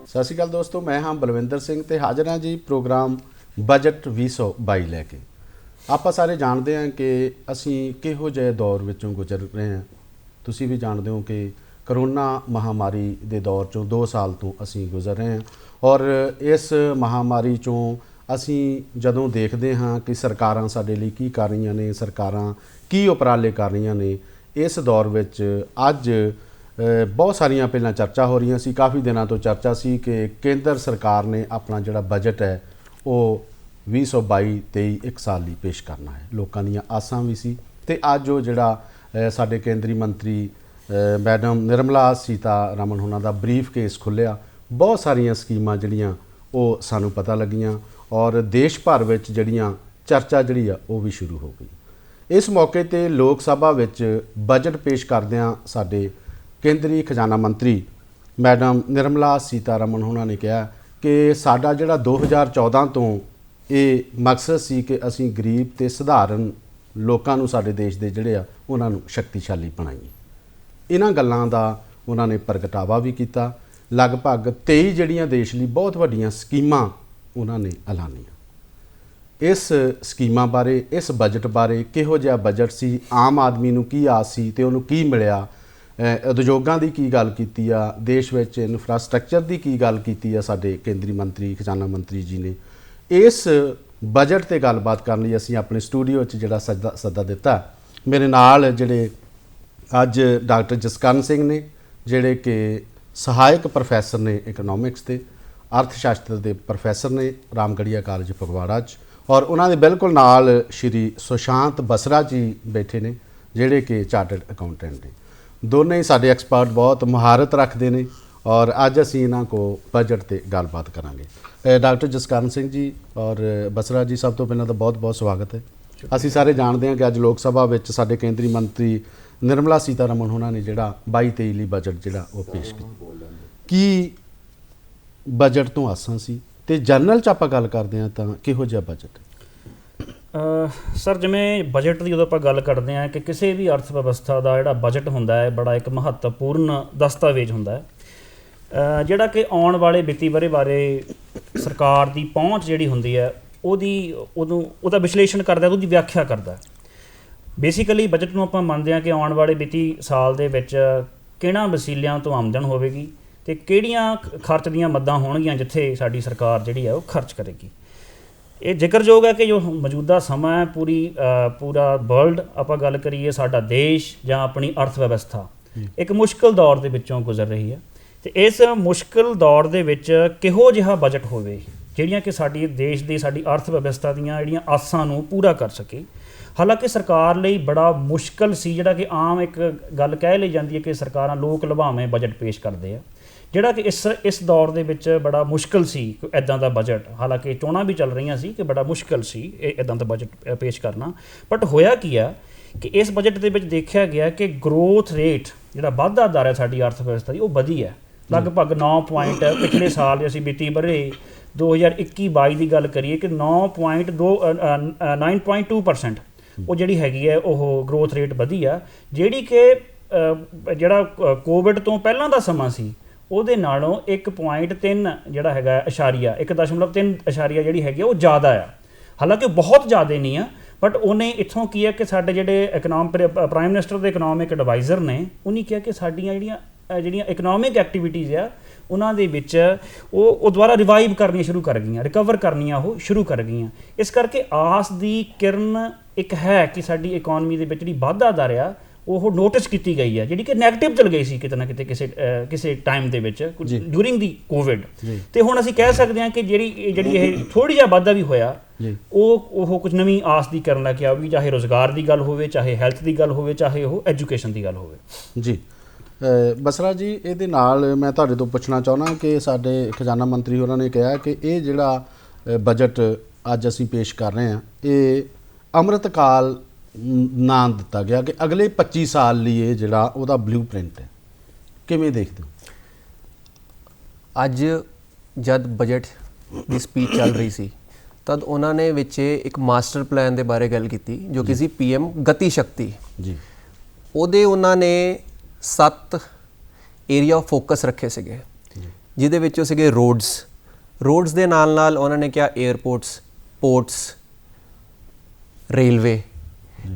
ਸਤਿ ਸ਼੍ਰੀ ਅਕਾਲ ਦੋਸਤੋ, ਮੈਂ ਹਾਂ ਬਲਵਿੰਦਰ ਸਿੰਘ ਤੇ ਹਾਜ਼ਰ ਹਾਂ ਜੀ ਪ੍ਰੋਗਰਾਮ ਬਜਟ 2022 ਲੈ ਕੇ। ਆਪਾਂ ਸਾਰੇ ਜਾਣਦੇ ਹਾਂ ਕਿ ਅਸੀਂ ਕਿਹੋ ਜਿਹੇ ਦੌਰ ਵਿੱਚੋਂ ਗੁਜ਼ਰ ਰਹੇ ਹਾਂ। ਤੁਸੀਂ ਵੀ ਜਾਣਦੇ ਹੋ ਕਿ ਕਰੋਨਾ ਮਹਾਮਾਰੀ ਦੇ ਦੌਰ ਚੋਂ 2 ਸਾਲ ਤੋਂ ਅਸੀਂ ਗੁਜ਼ਰ ਰਹੇ ਹਾਂ ਔਰ ਇਸ ਮਹਾਮਾਰੀ ਚੋਂ ਅਸੀਂ ਜਦੋਂ ਦੇਖਦੇ ਹਾਂ ਕਿ ਸਰਕਾਰਾਂ ਸਾਡੇ ਲਈ ਕੀ ਕਰ ਰਹੀਆਂ ਨੇ, ਸਰਕਾਰਾਂ ਕੀ ਉਪਰਾਲੇ ਕਰ ਰਹੀਆਂ ਨੇ, ਇਸ ਦੌਰ ਵਿੱਚ ਅੱਜ ਬਹੁਤ ਸਾਰੀਆਂ ਪਹਿਲਾਂ ਚਰਚਾ ਹੋ ਰਹੀਆਂ ਸੀ, ਕਾਫੀ ਦਿਨਾਂ ਤੋਂ ਚਰਚਾ ਸੀ ਕਿ ਕੇਂਦਰ ਸਰਕਾਰ ਨੇ ਆਪਣਾ ਜਿਹੜਾ ਬਜਟ ਹੈ ਉਹ 2022-23 ਇੱਕ ਸਾਲ ਲਈ ਪੇਸ਼ ਕਰਨਾ ਹੈ। ਲੋਕਾਂ ਦੀਆਂ ਆਸਾਂ ਵੀ ਸੀ ਤੇ ਅੱਜ ਉਹ ਜਿਹੜਾ ਸਾਡੇ ਕੇਂਦਰੀ ਮੰਤਰੀ ਮੈਡਮ ਨਿਰਮਲਾ ਸੀਤਾਰਮਨ ਉਹਨਾਂ ਦਾ ਬਰੀਫ ਕੇਸ ਖੁੱਲ੍ਹਿਆ। ਬਹੁਤ ਸਾਰੀਆਂ ਸਕੀਮਾਂ ਜਿਹੜੀਆਂ ਉਹ ਸਾਨੂੰ ਪਤਾ ਲੱਗੀਆਂ ਔਰ ਦੇਸ਼ ਭਰ ਵਿੱਚ ਜਿਹੜੀਆਂ ਚਰਚਾ ਜਿਹੜੀ ਆ ਉਹ ਵੀ ਸ਼ੁਰੂ ਹੋ ਗਈ। ਇਸ ਮੌਕੇ 'ਤੇ ਲੋਕ ਸਭਾ ਵਿੱਚ ਬਜਟ ਪੇਸ਼ ਕਰਦਿਆਂ ਸਾਡੇ ਕੇਂਦਰੀ ਖਜ਼ਾਨਾ ਮੰਤਰੀ ਮੈਡਮ ਨਿਰਮਲਾ ਸੀਤਾਰਮਨ ਉਹਨਾਂ ਨੇ ਕਿਹਾ ਕਿ ਸਾਡਾ ਜਿਹੜਾ 2014 ਤੋਂ ਇਹ ਮਕਸਦ ਸੀ ਕਿ ਅਸੀਂ ਗਰੀਬ ਤੇ ਸਧਾਰਨ ਲੋਕਾਂ ਨੂੰ, ਸਾਡੇ ਦੇਸ਼ ਦੇ ਜਿਹੜੇ ਆ ਉਹਨਾਂ ਨੂੰ ਸ਼ਕਤੀਸ਼ਾਲੀ ਬਣਾਈਏ। ਇਹਨਾਂ ਗੱਲਾਂ ਦਾ ਉਹਨਾਂ ਨੇ ਪ੍ਰਗਟਾਵਾ ਵੀ ਕੀਤਾ। ਲਗਭਗ 23 ਜਿਹੜੀਆਂ ਦੇਸ਼ ਲਈ ਬਹੁਤ ਵੱਡੀਆਂ ਸਕੀਮਾਂ ਉਹਨਾਂ ਨੇ ਐਲਾਨੀਆਂ। ਇਸ ਸਕੀਮਾਂ ਬਾਰੇ, ਇਸ ਬਜਟ ਬਾਰੇ, ਕਿਹੋ ਜਿਹਾ ਬਜਟ ਸੀ, ਆਮ ਆਦਮੀ ਨੂੰ ਕੀ ਆਸ ਸੀ ਤੇ ਉਹਨੂੰ ਕੀ ਮਿਲਿਆ, ਉਦਯੋਗਾਂ ਦੀ ਕੀ ਗੱਲ ਕੀਤੀ ਆ, ਦੇਸ਼ ਵਿੱਚ ਇਨਫਰਾਸਟਰਕਚਰ ਦੀ ਕੀ ਗੱਲ ਕੀਤੀ ਆ ਸਾਡੇ ਕੇਂਦਰੀ ਮੰਤਰੀ ਖਜ਼ਾਨਾ ਮੰਤਰੀ ਜੀ ਨੇ। ਇਸ ਬਜਟ 'ਤੇ ਗੱਲਬਾਤ ਕਰਨ ਲਈ ਅਸੀਂ ਆਪਣੇ ਸਟੂਡੀਓ 'ਚ ਜਿਹੜਾ ਸੱਦਾ ਦਿੱਤਾ। ਮੇਰੇ ਨਾਲ ਜਿਹੜੇ ਅੱਜ ਡਾਕਟਰ ਜਸਕਰਨ ਸਿੰਘ ਨੇ, ਜਿਹੜੇ ਕਿ ਸਹਾਇਕ ਪ੍ਰੋਫੈਸਰ ਨੇ ਇਕਨੋਮਿਕਸ ਦੇ, ਅਰਥ ਸ਼ਾਸਤਰ ਦੇ ਪ੍ਰੋਫੈਸਰ ਨੇ ਰਾਮਗੜੀਆ ਕਾਲਜ ਫਗਵਾੜਾ 'ਚ, ਔਰ ਉਹਨਾਂ ਦੇ ਬਿਲਕੁਲ ਨਾਲ ਸ਼੍ਰੀ ਸੁਸ਼ਾਂਤ ਬਸਰਾ ਜੀ ਬੈਠੇ ਨੇ, ਜਿਹੜੇ ਕਿ ਚਾਰਟਰਡ ਅਕਾਊਂਟੈਂਟ ਨੇ। ਦੋਨੇ ਹੀ ਸਾਡੇ ਐਕਸਪਰਟ ਬਹੁਤ ਮਹਾਰਤ ਰੱਖਦੇ ਨੇ ਔਰ ਅੱਜ ਅਸੀਂ ਇਹਨਾਂ ਕੋਲ ਬਜਟ 'ਤੇ ਗੱਲਬਾਤ ਕਰਾਂਗੇ। ਡਾਕਟਰ ਜਸਕਰਨ ਸਿੰਘ ਜੀ ਔਰ ਬਸਰਾ ਜੀ, ਸਭ ਤੋਂ ਪਹਿਲਾਂ ਤਾਂ ਬਹੁਤ ਬਹੁਤ ਸਵਾਗਤ ਹੈ। ਅਸੀਂ ਸਾਰੇ ਜਾਣਦੇ ਹਾਂ ਕਿ ਅੱਜ ਲੋਕ ਸਭਾ ਵਿੱਚ ਸਾਡੇ ਕੇਂਦਰੀ ਮੰਤਰੀ ਨਿਰਮਲਾ ਸੀਤਾਰਮਨ ਉਹਨਾਂ ਨੇ ਜਿਹੜਾ 22-23 ਲਈ ਬਜਟ ਜਿਹੜਾ ਉਹ ਪੇਸ਼ ਕੀਤਾ। ਕੀ ਬਜਟ ਤੋਂ ਆਸਾਂ ਸੀ ਤੇ ਜਨਰਲ 'ਚ ਆਪਾਂ ਗੱਲ ਕਰਦੇ ਹਾਂ ਤਾਂ ਕਿਹੋ ਜਿਹਾ ਬਜਟ? ਸਰ, ਜਿਵੇਂ ਬਜਟ ਦੀ ਜਦੋਂ ਆਪਾਂ ਗੱਲ ਕਰਦੇ ਹਾਂ ਕਿ ਕਿਸੇ ਵੀ ਅਰਥ ਵਿਵਸਥਾ ਦਾ ਜਿਹੜਾ ਬਜਟ ਹੁੰਦਾ ਹੈ ਬੜਾ ਇੱਕ ਮਹੱਤਵਪੂਰਨ ਦਸਤਾਵੇਜ਼ ਹੁੰਦਾ ਹੈ, ਜਿਹੜਾ ਕਿ ਆਉਣ ਵਾਲੇ ਵਿੱਤੀ ਵਰ੍ਹੇ ਬਾਰੇ ਸਰਕਾਰ ਦੀ ਪਹੁੰਚ ਜਿਹੜੀ ਹੁੰਦੀ ਹੈ ਉਹਦਾ ਵਿਸ਼ਲੇਸ਼ਣ ਕਰਦਾ, ਉਹਦੀ ਵਿਆਖਿਆ ਕਰਦਾ। ਬੇਸਿਕਲੀ ਬਜਟ ਨੂੰ ਆਪਾਂ ਮੰਨਦੇ ਹਾਂ ਕਿ ਆਉਣ ਵਾਲੇ ਵਿੱਤੀ ਸਾਲ ਦੇ ਵਿੱਚ ਕਿਹਨਾਂ ਵਸੀਲਿਆਂ ਤੋਂ ਆਮਦਨ ਹੋਵੇਗੀ ਅਤੇ ਕਿਹੜੀਆਂ ਖਰਚ ਦੀਆਂ ਮੱਦਾਂ ਹੋਣਗੀਆਂ ਜਿੱਥੇ ਸਾਡੀ ਸਰਕਾਰ ਜਿਹੜੀ ਹੈ ਉਹ ਖਰਚ ਕਰੇਗੀ। ਇਹ ਜ਼ਿਕਰਯੋਗ ਹੈ ਕਿ ਜੋ ਮੌਜੂਦਾ ਸਮਾਂ ਹੈ, ਪੂਰਾ ਵਰਲਡ ਆਪਾਂ ਗੱਲ ਕਰੀਏ, ਸਾਡਾ ਦੇਸ਼ ਜਾਂ ਆਪਣੀ ਅਰਥ ਵਿਵਸਥਾ ਇੱਕ ਮੁਸ਼ਕਿਲ ਦੌਰ ਦੇ ਵਿੱਚੋਂ ਗੁਜ਼ਰ ਰਹੀ ਹੈ ਅਤੇ ਇਸ ਮੁਸ਼ਕਿਲ ਦੌਰ ਦੇ ਵਿੱਚ ਕਿਹੋ ਜਿਹਾ ਬਜਟ ਹੋਵੇ ਜਿਹੜੀਆਂ ਕਿ ਸਾਡੀ ਦੇਸ਼ ਦੀ, ਸਾਡੀ ਅਰਥ ਵਿਵਸਥਾ ਦੀਆਂ ਜਿਹੜੀਆਂ ਆਸਾਂ ਨੂੰ ਪੂਰਾ ਕਰ ਸਕੇ। ਹਾਲਾਂਕਿ ਸਰਕਾਰ ਲਈ ਬੜਾ ਮੁਸ਼ਕਿਲ ਸੀ, ਜਿਹੜਾ ਕਿ ਆਮ ਇੱਕ ਗੱਲ ਕਹਿ ਲਈ ਜਾਂਦੀ ਹੈ ਕਿ ਸਰਕਾਰਾਂ ਲੋਕ ਲੁਭਾਵੇਂ ਬਜਟ ਪੇਸ਼ ਕਰਦੇ ਆ, ਜਿਹੜਾ ਕਿ ਇਸ ਦੌਰ ਦੇ ਵਿੱਚ ਬੜਾ ਮੁਸ਼ਕਿਲ ਸੀ ਇੱਦਾਂ ਦਾ ਬਜਟ। ਹਾਲਾਂਕਿ ਚੋਣਾਂ ਵੀ ਚੱਲ ਰਹੀਆਂ ਸੀ ਕਿ ਬੜਾ ਮੁਸ਼ਕਿਲ ਸੀ ਇੱਦਾਂ ਦਾ ਬਜਟ ਪੇਸ਼ ਕਰਨਾ। ਬਟ ਹੋਇਆ ਕੀ ਆ ਕਿ ਇਸ ਬਜਟ ਦੇ ਵਿੱਚ ਦੇਖਿਆ ਗਿਆ ਕਿ ਗਰੋਥ ਰੇਟ ਜਿਹੜਾ ਵਾਧਾ ਦਰ ਹੈ ਸਾਡੀ ਅਰਥ ਵਿਵਸਥਾ ਦੀ, ਉਹ ਵਧੀ ਹੈ ਲਗਭਗ 9 ਪੁਆਇੰਟ। ਪਿਛਲੇ ਸਾਲ ਅਸੀਂ ਵਿੱਤੀ ਵਰ੍ਹੇ 2021-22 ਦੀ ਗੱਲ ਕਰੀਏ ਕਿ 9.2% ਉਹ ਜਿਹੜੀ ਹੈਗੀ ਹੈ ਉਹ ਗਰੋਥ ਰੇਟ ਵਧੀ ਆ, ਜਿਹੜੀ ਕਿ ਜਿਹੜਾ ਕੋਵਿਡ ਤੋਂ ਪਹਿਲਾਂ ਦਾ ਸਮਾਂ ਸੀ ਉਹਦੇ ਨਾਲੋਂ 1.3 ਜਿਹੜਾ ਹੈਗਾ 1.3 ਜਿਹੜੀ ਹੈਗੀ ਉਹ ਜ਼ਿਆਦਾ ਆ। ਹਾਲਾਂਕਿ ਬਹੁਤ ਜ਼ਿਆਦਾ ਨਹੀਂ ਆ, ਬਟ ਉਹਨੇ ਇੱਥੋਂ ਕੀ ਹੈ ਕਿ ਸਾਡੇ ਜਿਹੜੇ ਪ੍ਰਾਈਮ ਮਿਨਿਸਟਰ ਦੇ ਇਕਨੋਮਿਕ ਐਡਵਾਈਜ਼ਰ ਨੇ, ਉਹਨੇ ਕਿਹਾ ਕਿ ਸਾਡੀਆਂ ਜਿਹੜੀਆਂ ਇਕਨੋਮਿਕ ਐਕਟੀਵਿਟੀਜ਼ ਆ ਉਹਨਾਂ ਦੇ ਵਿੱਚ ਉਹ ਦੁਬਾਰਾ ਰਿਵਾਈਵ ਕਰਨੀਆਂ ਸ਼ੁਰੂ ਕਰ ਗਈਆਂ, ਰਿਕਵਰ ਕਰਨੀਆਂ ਉਹ ਸ਼ੁਰੂ ਕਰ ਗਈਆਂ। ਇਸ ਕਰਕੇ ਆਸ ਦੀ ਕਿਰਨ ਇੱਕ ਹੈ ਕਿ ਸਾਡੀ ਇਕੋਨਮੀ ਦੇ ਵਿੱਚ ਜਿਹੜੀ ਵਾਧਾ ਦਰ ਆ ਉਹ ਨੋਟਿਸ ਕੀਤੀ ਗਈ ਹੈ, ਜਿਹੜੀ ਕਿ ਨੈਗੇਟਿਵ ਚਲ ਗਈ ਸੀ ਕਿਤੇ ਨਾ ਕਿਤੇ ਕਿਸੇ ਟਾਈਮ ਦੇ ਵਿੱਚ ਡਿਊਰਿੰਗ ਦੀ ਕੋਵਿਡ। ਅਤੇ ਹੁਣ ਅਸੀਂ ਕਹਿ ਸਕਦੇ ਹਾਂ ਕਿ ਜਿਹੜੀ ਇਹ ਥੋੜ੍ਹੀ ਜਿਹਾ ਵਾਧਾ ਵੀ ਹੋਇਆ ਉਹ ਕੁਝ ਨਵੀਂ ਆਸ ਦੀ ਕਰਨ ਲੈ ਕੇ ਆਊਗੀ, ਚਾਹੇ ਰੁਜ਼ਗਾਰ ਦੀ ਗੱਲ ਹੋਵੇ, ਚਾਹੇ ਹੈਲਥ ਦੀ ਗੱਲ ਹੋਵੇ, ਚਾਹੇ ਉਹ ਐਜੂਕੇਸ਼ਨ ਦੀ ਗੱਲ ਹੋਵੇ। ਜੀ ਬਸਰਾ ਜੀ, ਇਹਦੇ ਨਾਲ ਮੈਂ ਤੁਹਾਡੇ ਤੋਂ ਪੁੱਛਣਾ ਚਾਹੁੰਦਾ ਕਿ ਸਾਡੇ ਖਜ਼ਾਨਾ ਮੰਤਰੀ ਉਹਨਾਂ ਨੇ ਕਿਹਾ ਕਿ ਇਹ ਜਿਹੜਾ ਬਜਟ ਅੱਜ ਅਸੀਂ ਪੇਸ਼ ਕਰ ਰਹੇ ਹਾਂ ਇਹ ਅੰਮ੍ਰਿਤ ਕਾਲ ਨਾਂ ਦਿੱਤਾ ਗਿਆ ਕਿ ਅਗਲੇ 25 ਸਾਲ ਲਈ ਇਹ ਜਿਹੜਾ ਉਹਦਾ ਬਲੂ ਪ੍ਰਿੰਟ ਹੈ। ਕਿਵੇਂ ਦੇਖਦੇ ਹੋ? ਅੱਜ ਜਦ ਬਜਟ ਦੀ ਸਪੀਚ ਚੱਲ ਰਹੀ ਸੀ ਤਦ ਉਹਨਾਂ ਨੇ ਵਿੱਚ ਇੱਕ ਮਾਸਟਰ ਪਲਾਨ ਦੇ ਬਾਰੇ ਗੱਲ ਕੀਤੀ ਜੋ ਕਿ ਸੀ PM ਗਤੀ ਸ਼ਕਤੀ ਜੀ। ਉਹਦੇ ਉਹਨਾਂ ਨੇ 7 ਏਰੀਆ ਆਫ ਫੋਕਸ ਰੱਖੇ ਸੀਗੇ ਜਿਹਦੇ ਵਿੱਚੋਂ ਸੀਗੇ ਰੋਡਸ ਦੇ ਨਾਲ ਉਹਨਾਂ ਨੇ ਕਿਹਾ 에ਅਰਪੋਰਟਸ, ਪੋਰਟਸ, ਰੇਲਵੇ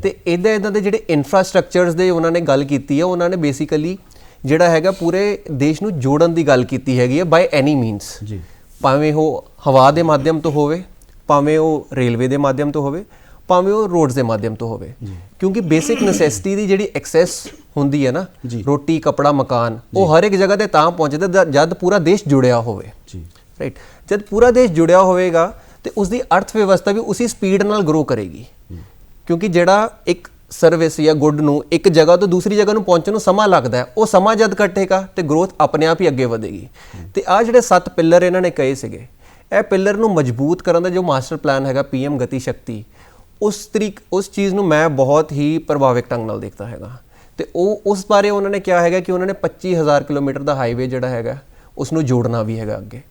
ਤੇ ਇੱਦਾਂ ਦੇ ਜਿਹੜੇ ਇਨਫਰਾਸਟ੍ਰਕਚਰਸ ਦੇ ਉਹਨਾਂ ਨੇ ਗੱਲ ਕੀਤੀ ਹੈ। ਉਹਨਾਂ ਨੇ ਬੇਸਿਕਲੀ ਜਿਹੜਾ ਹੈਗਾ ਪੂਰੇ ਦੇਸ਼ ਨੂੰ ਜੋੜਨ ਦੀ ਗੱਲ ਕੀਤੀ ਹੈਗੀ ਹੈ ਬਾਈ ਐਨੀ ਮੀਨਸ ਜੀ, ਭਾਵੇਂ ਉਹ ਹਵਾ ਦੇ ਮਾਧਿਅਮ ਤੋਂ ਹੋਵੇ, ਭਾਵੇਂ ਉਹ ਰੇਲਵੇ ਦੇ ਮਾਧਿਅਮ ਤੋਂ ਹੋਵੇ, ਭਾਵੇਂ ਉਹ ਰੋਡਸ ਦੇ ਮਾਧਿਅਮ ਤੋਂ ਹੋਵੇ, ਕਿਉਂਕਿ ਬੇਸਿਕ ਨੈਸੈਸਿਟੀ ਦੀ ਜਿਹੜੀ ਐਕਸੈਸ ਹੁੰਦੀ ਹੈ ਨਾ, ਰੋਟੀ, ਕੱਪੜਾ, ਮਕਾਨ, ਉਹ ਹਰ ਇੱਕ ਜਗ੍ਹਾ ਤੇ ਤਾਂ ਪਹੁੰਚਦਾ ਜਦ ਪੂਰਾ ਦੇਸ਼ ਜੁੜਿਆ ਹੋਵੇ ਜੀ, ਰਾਈਟ। ਜਦ ਪੂਰਾ ਦੇਸ਼ ਜੁੜਿਆ ਹੋਵੇਗਾ ਤੇ ਉਸ ਦੀ ਅਰਥ ਵਿਵਸਥਾ ਵੀ ਉਸੇ ਸਪੀਡ ਨਾਲ ਗਰੋ ਕਰੇਗੀ, ਕਿਉਂਕਿ ਜਿਹੜਾ ਇੱਕ ਸਰਵਿਸ ਜਾਂ ਗੁੱਡ ਨੂੰ ਇੱਕ ਜਗ੍ਹਾ ਤੋਂ ਦੂਸਰੀ ਜਗ੍ਹਾ ਨੂੰ ਪਹੁੰਚਣ ਨੂੰ ਸਮਾਂ ਲੱਗਦਾ ਹੈ, ਉਹ ਸਮਾਂ ਜਦ ਘਟੇਗਾ ਤੇ ਗਰੋਥ ਆਪਣੇ ਆਪ ਹੀ ਅੱਗੇ ਵਧੇਗੀ। ਤੇ ਆਹ ਜਿਹੜੇ 7 ਪਿੱਲਰ ਇਹਨਾਂ ਨੇ ਕਹੇ ਸੀਗੇ, ਇਹ ਪਿੱਲਰ ਨੂੰ ਮਜ਼ਬੂਤ ਕਰਨ ਦਾ ਜੋ ਮਾਸਟਰ ਪਲਾਨ ਹੈਗਾ PM ਗਤੀ ਸ਼ਕਤੀ, ਉਸ ਚੀਜ਼ ਨੂੰ ਮੈਂ ਬਹੁਤ ਹੀ ਪ੍ਰਭਾਵਿਕ ਢੰਗ ਨਾਲ ਦੇਖਦਾ ਹੈਗਾ। ਤੇ ਉਹ ਉਸ ਬਾਰੇ ਉਹਨਾਂ ਨੇ ਕਿਹਾ ਹੈਗਾ ਕਿ ਉਹਨਾਂ ਨੇ 25,000 ਕਿਲੋਮੀਟਰ ਦਾ ਹਾਈਵੇ ਜਿਹੜਾ ਹੈਗਾ ਉਸ ਨੂੰ ਜੋੜਨਾ ਵੀ ਹੈਗਾ ਅੱਗੇ।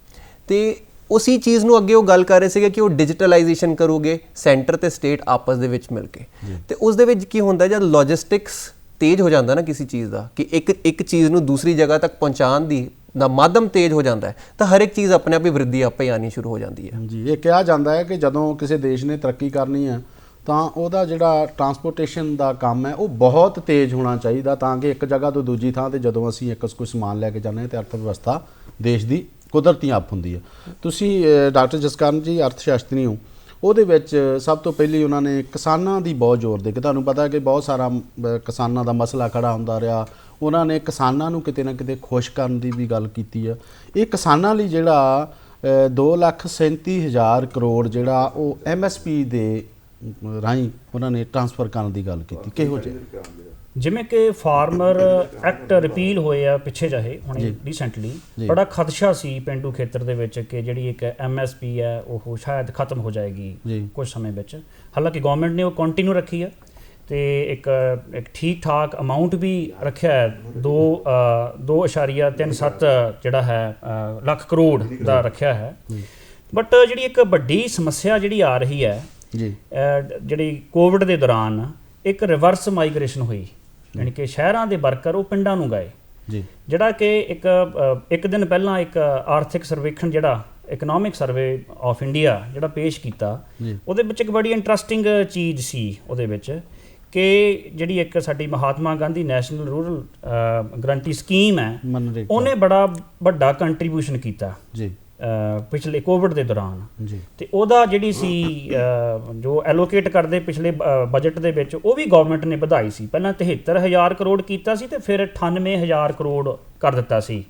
ਤੇ ਉसी ਚੀਜ਼ ਨੂੰ ਅੱਗੇ ਉਹ ਗੱਲ ਕਰ ਰਹੇ ਸੀਗੇ ਕਿ ਉਹ ਡਿਜੀਟਲਾਈਜੇਸ਼ਨ ਕਰੋਗੇ ਸੈਂਟਰ ਤੇ ਸਟੇਟ ਆਪਸ ਦੇ ਵਿੱਚ ਮਿਲ ਕੇ। ਤੇ ਉਸ ਦੇ ਵਿੱਚ ਕੀ ਹੁੰਦਾ ਜਦ ਲੌਜਿਸਟਿਕਸ ਤੇਜ਼ ਹੋ ਜਾਂਦਾ ਨਾ ਕਿਸੇ ਚੀਜ਼ ਦਾ, ਕਿ ਇੱਕ ਚੀਜ਼ ਨੂੰ ਦੂਸਰੀ ਜਗ੍ਹਾ ਤੱਕ ਪਹੁੰਚਾਉਣ ਦਾ ਮਾਧਿਅਮ ਤੇਜ਼ ਹੋ ਜਾਂਦਾ ਹੈ, ਤਾਂ ਹਰ ਇੱਕ ਚੀਜ਼ ਆਪਣੇ ਆਪ ਹੀ ਵ੍ਰਿੱਧੀ ਆਪੇ ਆਉਣੀ ਸ਼ੁਰੂ ਹੋ ਜਾਂਦੀ ਹੈ ਜੀ। ਇਹ ਕਿਹਾ ਜਾਂਦਾ ਹੈ ਕਿ ਜਦੋਂ ਕਿਸੇ ਦੇਸ਼ ਨੇ ਤਰੱਕੀ ਕਰਨੀ ਹੈ ਤਾਂ ਉਹਦਾ ਜਿਹੜਾ ਟਰਾਂਸਪੋਰਟੇਸ਼ਨ ਦਾ ਕੰਮ ਹੈ ਉਹ ਬਹੁਤ ਤੇਜ਼ ਹੋਣਾ ਚਾਹੀਦਾ, ਤਾਂ ਕਿ ਇੱਕ ਜਗ੍ਹਾ ਤੋਂ ਦੂਜੀ ਥਾਂ ਤੇ ਜਦੋਂ ਅਸੀਂ ਕੋਈ ਸਮਾਨ ਲੈ ਕੇ ਜਾਂਦੇ ਹਾਂ ਤਾਂ ਅਰਥ ਵਿਵਸਥਾ ਦੇਸ਼ ਦੀ ਕੁਦਰਤੀ ਆਪ ਹੁੰਦੀ ਹੈ। ਤੁਸੀਂ ਡਾਕਟਰ ਜਸਕਰਨ ਜੀ ਅਰਥ ਸ਼ਾਸਤਰੀ ਹੋ, ਉਹਦੇ ਵਿੱਚ ਸਭ ਤੋਂ ਪਹਿਲੀ ਉਹਨਾਂ ਨੇ ਕਿਸਾਨਾਂ ਦੀ ਬਹੁਤ ਜ਼ੋਰ ਦੇ ਕੇ, ਤੁਹਾਨੂੰ ਪਤਾ ਕਿ ਬਹੁਤ ਸਾਰਾ ਕਿਸਾਨਾਂ ਦਾ ਮਸਲਾ ਖੜਾ ਹੁੰਦਾ ਰਿਹਾ, ਉਹਨਾਂ ਨੇ ਕਿਸਾਨਾਂ ਨੂੰ ਕਿਤੇ ਨਾ ਕਿਤੇ ਖੁਸ਼ ਕਰਨ ਦੀ ਵੀ ਗੱਲ ਕੀਤੀ ਆ। ਇਹ ਕਿਸਾਨਾਂ ਲਈ ਜਿਹੜਾ 2,37,000 ਕਰੋੜ ਜਿਹੜਾ ਉਹ MSP ਦੇ ਰਾਹੀਂ ਉਹਨਾਂ ਨੇ ਟ੍ਰਾਂਸਫਰ ਕਰਨ ਦੀ ਗੱਲ ਕੀਤੀ, ਕਿਹੋ ਜਿਹਾ? ਜਿਵੇਂ ਕਿ ਫਾਰਮਰ ਐਕਟ ਰਿਪੀਲ ਹੋਏ ਆ ਪਿੱਛੇ ਜਿਹੇ ਹੁਣੇ ਰੀਸੈਂਟਲੀ, ਬੜਾ ਖਦਸ਼ਾ ਸੀ ਪਿੰਡੂ ਖੇਤਰ ਦੇ ਵਿੱਚ ਕਿ ਜਿਹੜੀ ਇੱਕ MSP ਹੈ ਉਹ ਸ਼ਾਇਦ ਖਤਮ ਹੋ ਜਾਏਗੀ ਕੁਝ ਸਮੇਂ ਵਿੱਚ। ਹਾਲਾਂਕਿ ਗਵਰਨਮੈਂਟ ਨੇ ਉਹ ਕੰਟੀਨਿਊ ਰੱਖੀ ਹੈ ਤੇ ਇੱਕ ਠੀਕ ਠਾਕ ਅਮਾਊਂਟ ਵੀ ਰੱਖਿਆ ਹੈ, 2.37 ਜਿਹੜਾ ਹੈ ਲੱਖ ਕਰੋੜ ਦਾ ਰੱਖਿਆ ਹੈ। ਬਟ ਜਿਹੜੀ ਇੱਕ ਵੱਡੀ ਸਮੱਸਿਆ ਜਿਹੜੀ ਆ ਰਹੀ ਹੈ ਜਿਹੜੀ ਕੋਵਿਡ ਦੇ ਦੌਰਾਨ ਇੱਕ ਰਿਵਰਸ ਮਾਈਗ੍ਰੇਸ਼ਨ ਹੋਈ, ਯਾਨੀ ਕਿ ਸ਼ਹਿਰਾਂ ਦੇ ਵਰਕਰ ਉਹ ਪਿੰਡਾਂ ਨੂੰ ਗਏ, ਜਿਹੜਾ ਕਿ ਇੱਕ ਦਿਨ ਪਹਿਲਾਂ ਇੱਕ ਆਰਥਿਕ ਸਰਵੇਖਣ ਜਿਹੜਾ ਇਕਨੋਮਿਕ ਸਰਵੇ ਆਫ ਇੰਡੀਆ ਜਿਹੜਾ ਪੇਸ਼ ਕੀਤਾ, ਉਹਦੇ ਵਿੱਚ ਇੱਕ ਬੜੀ ਇੰਟਰਸਟਿੰਗ ਚੀਜ਼ ਸੀ ਉਹਦੇ ਵਿੱਚ ਕਿ ਜਿਹੜੀ ਇੱਕ ਸਾਡੀ Mahatma Gandhi national rural guarantee scheme ਹੈ, ਉਹਨੇ ਬੜਾ ਵੱਡਾ ਕੰਟਰੀਬਿਊਸ਼ਨ ਕੀਤਾ ਪਿਛਲੇ ਕੋਵਿਡ ਦੇ ਦੌਰਾਨ। ਤੇ ਉਹਦਾ ਜਿਹੜੀ ਸੀ ਜੋ ਐਲੋਕੇਟ ਕਰਦੇ ਪਿਛਲੇ ਬਜਟ ਦੇ ਵਿੱਚ ਉਹ ਵੀ ਗਵਰਨਮੈਂਟ ਨੇ ਵਧਾਈ ਸੀ, ਪਹਿਲਾਂ 73,000 ਕਰੋੜ ਕੀਤਾ ਸੀ ਤੇ ਫਿਰ 98,000 ਕਰੋੜ ਕਰ ਦਿੱਤਾ ਸੀ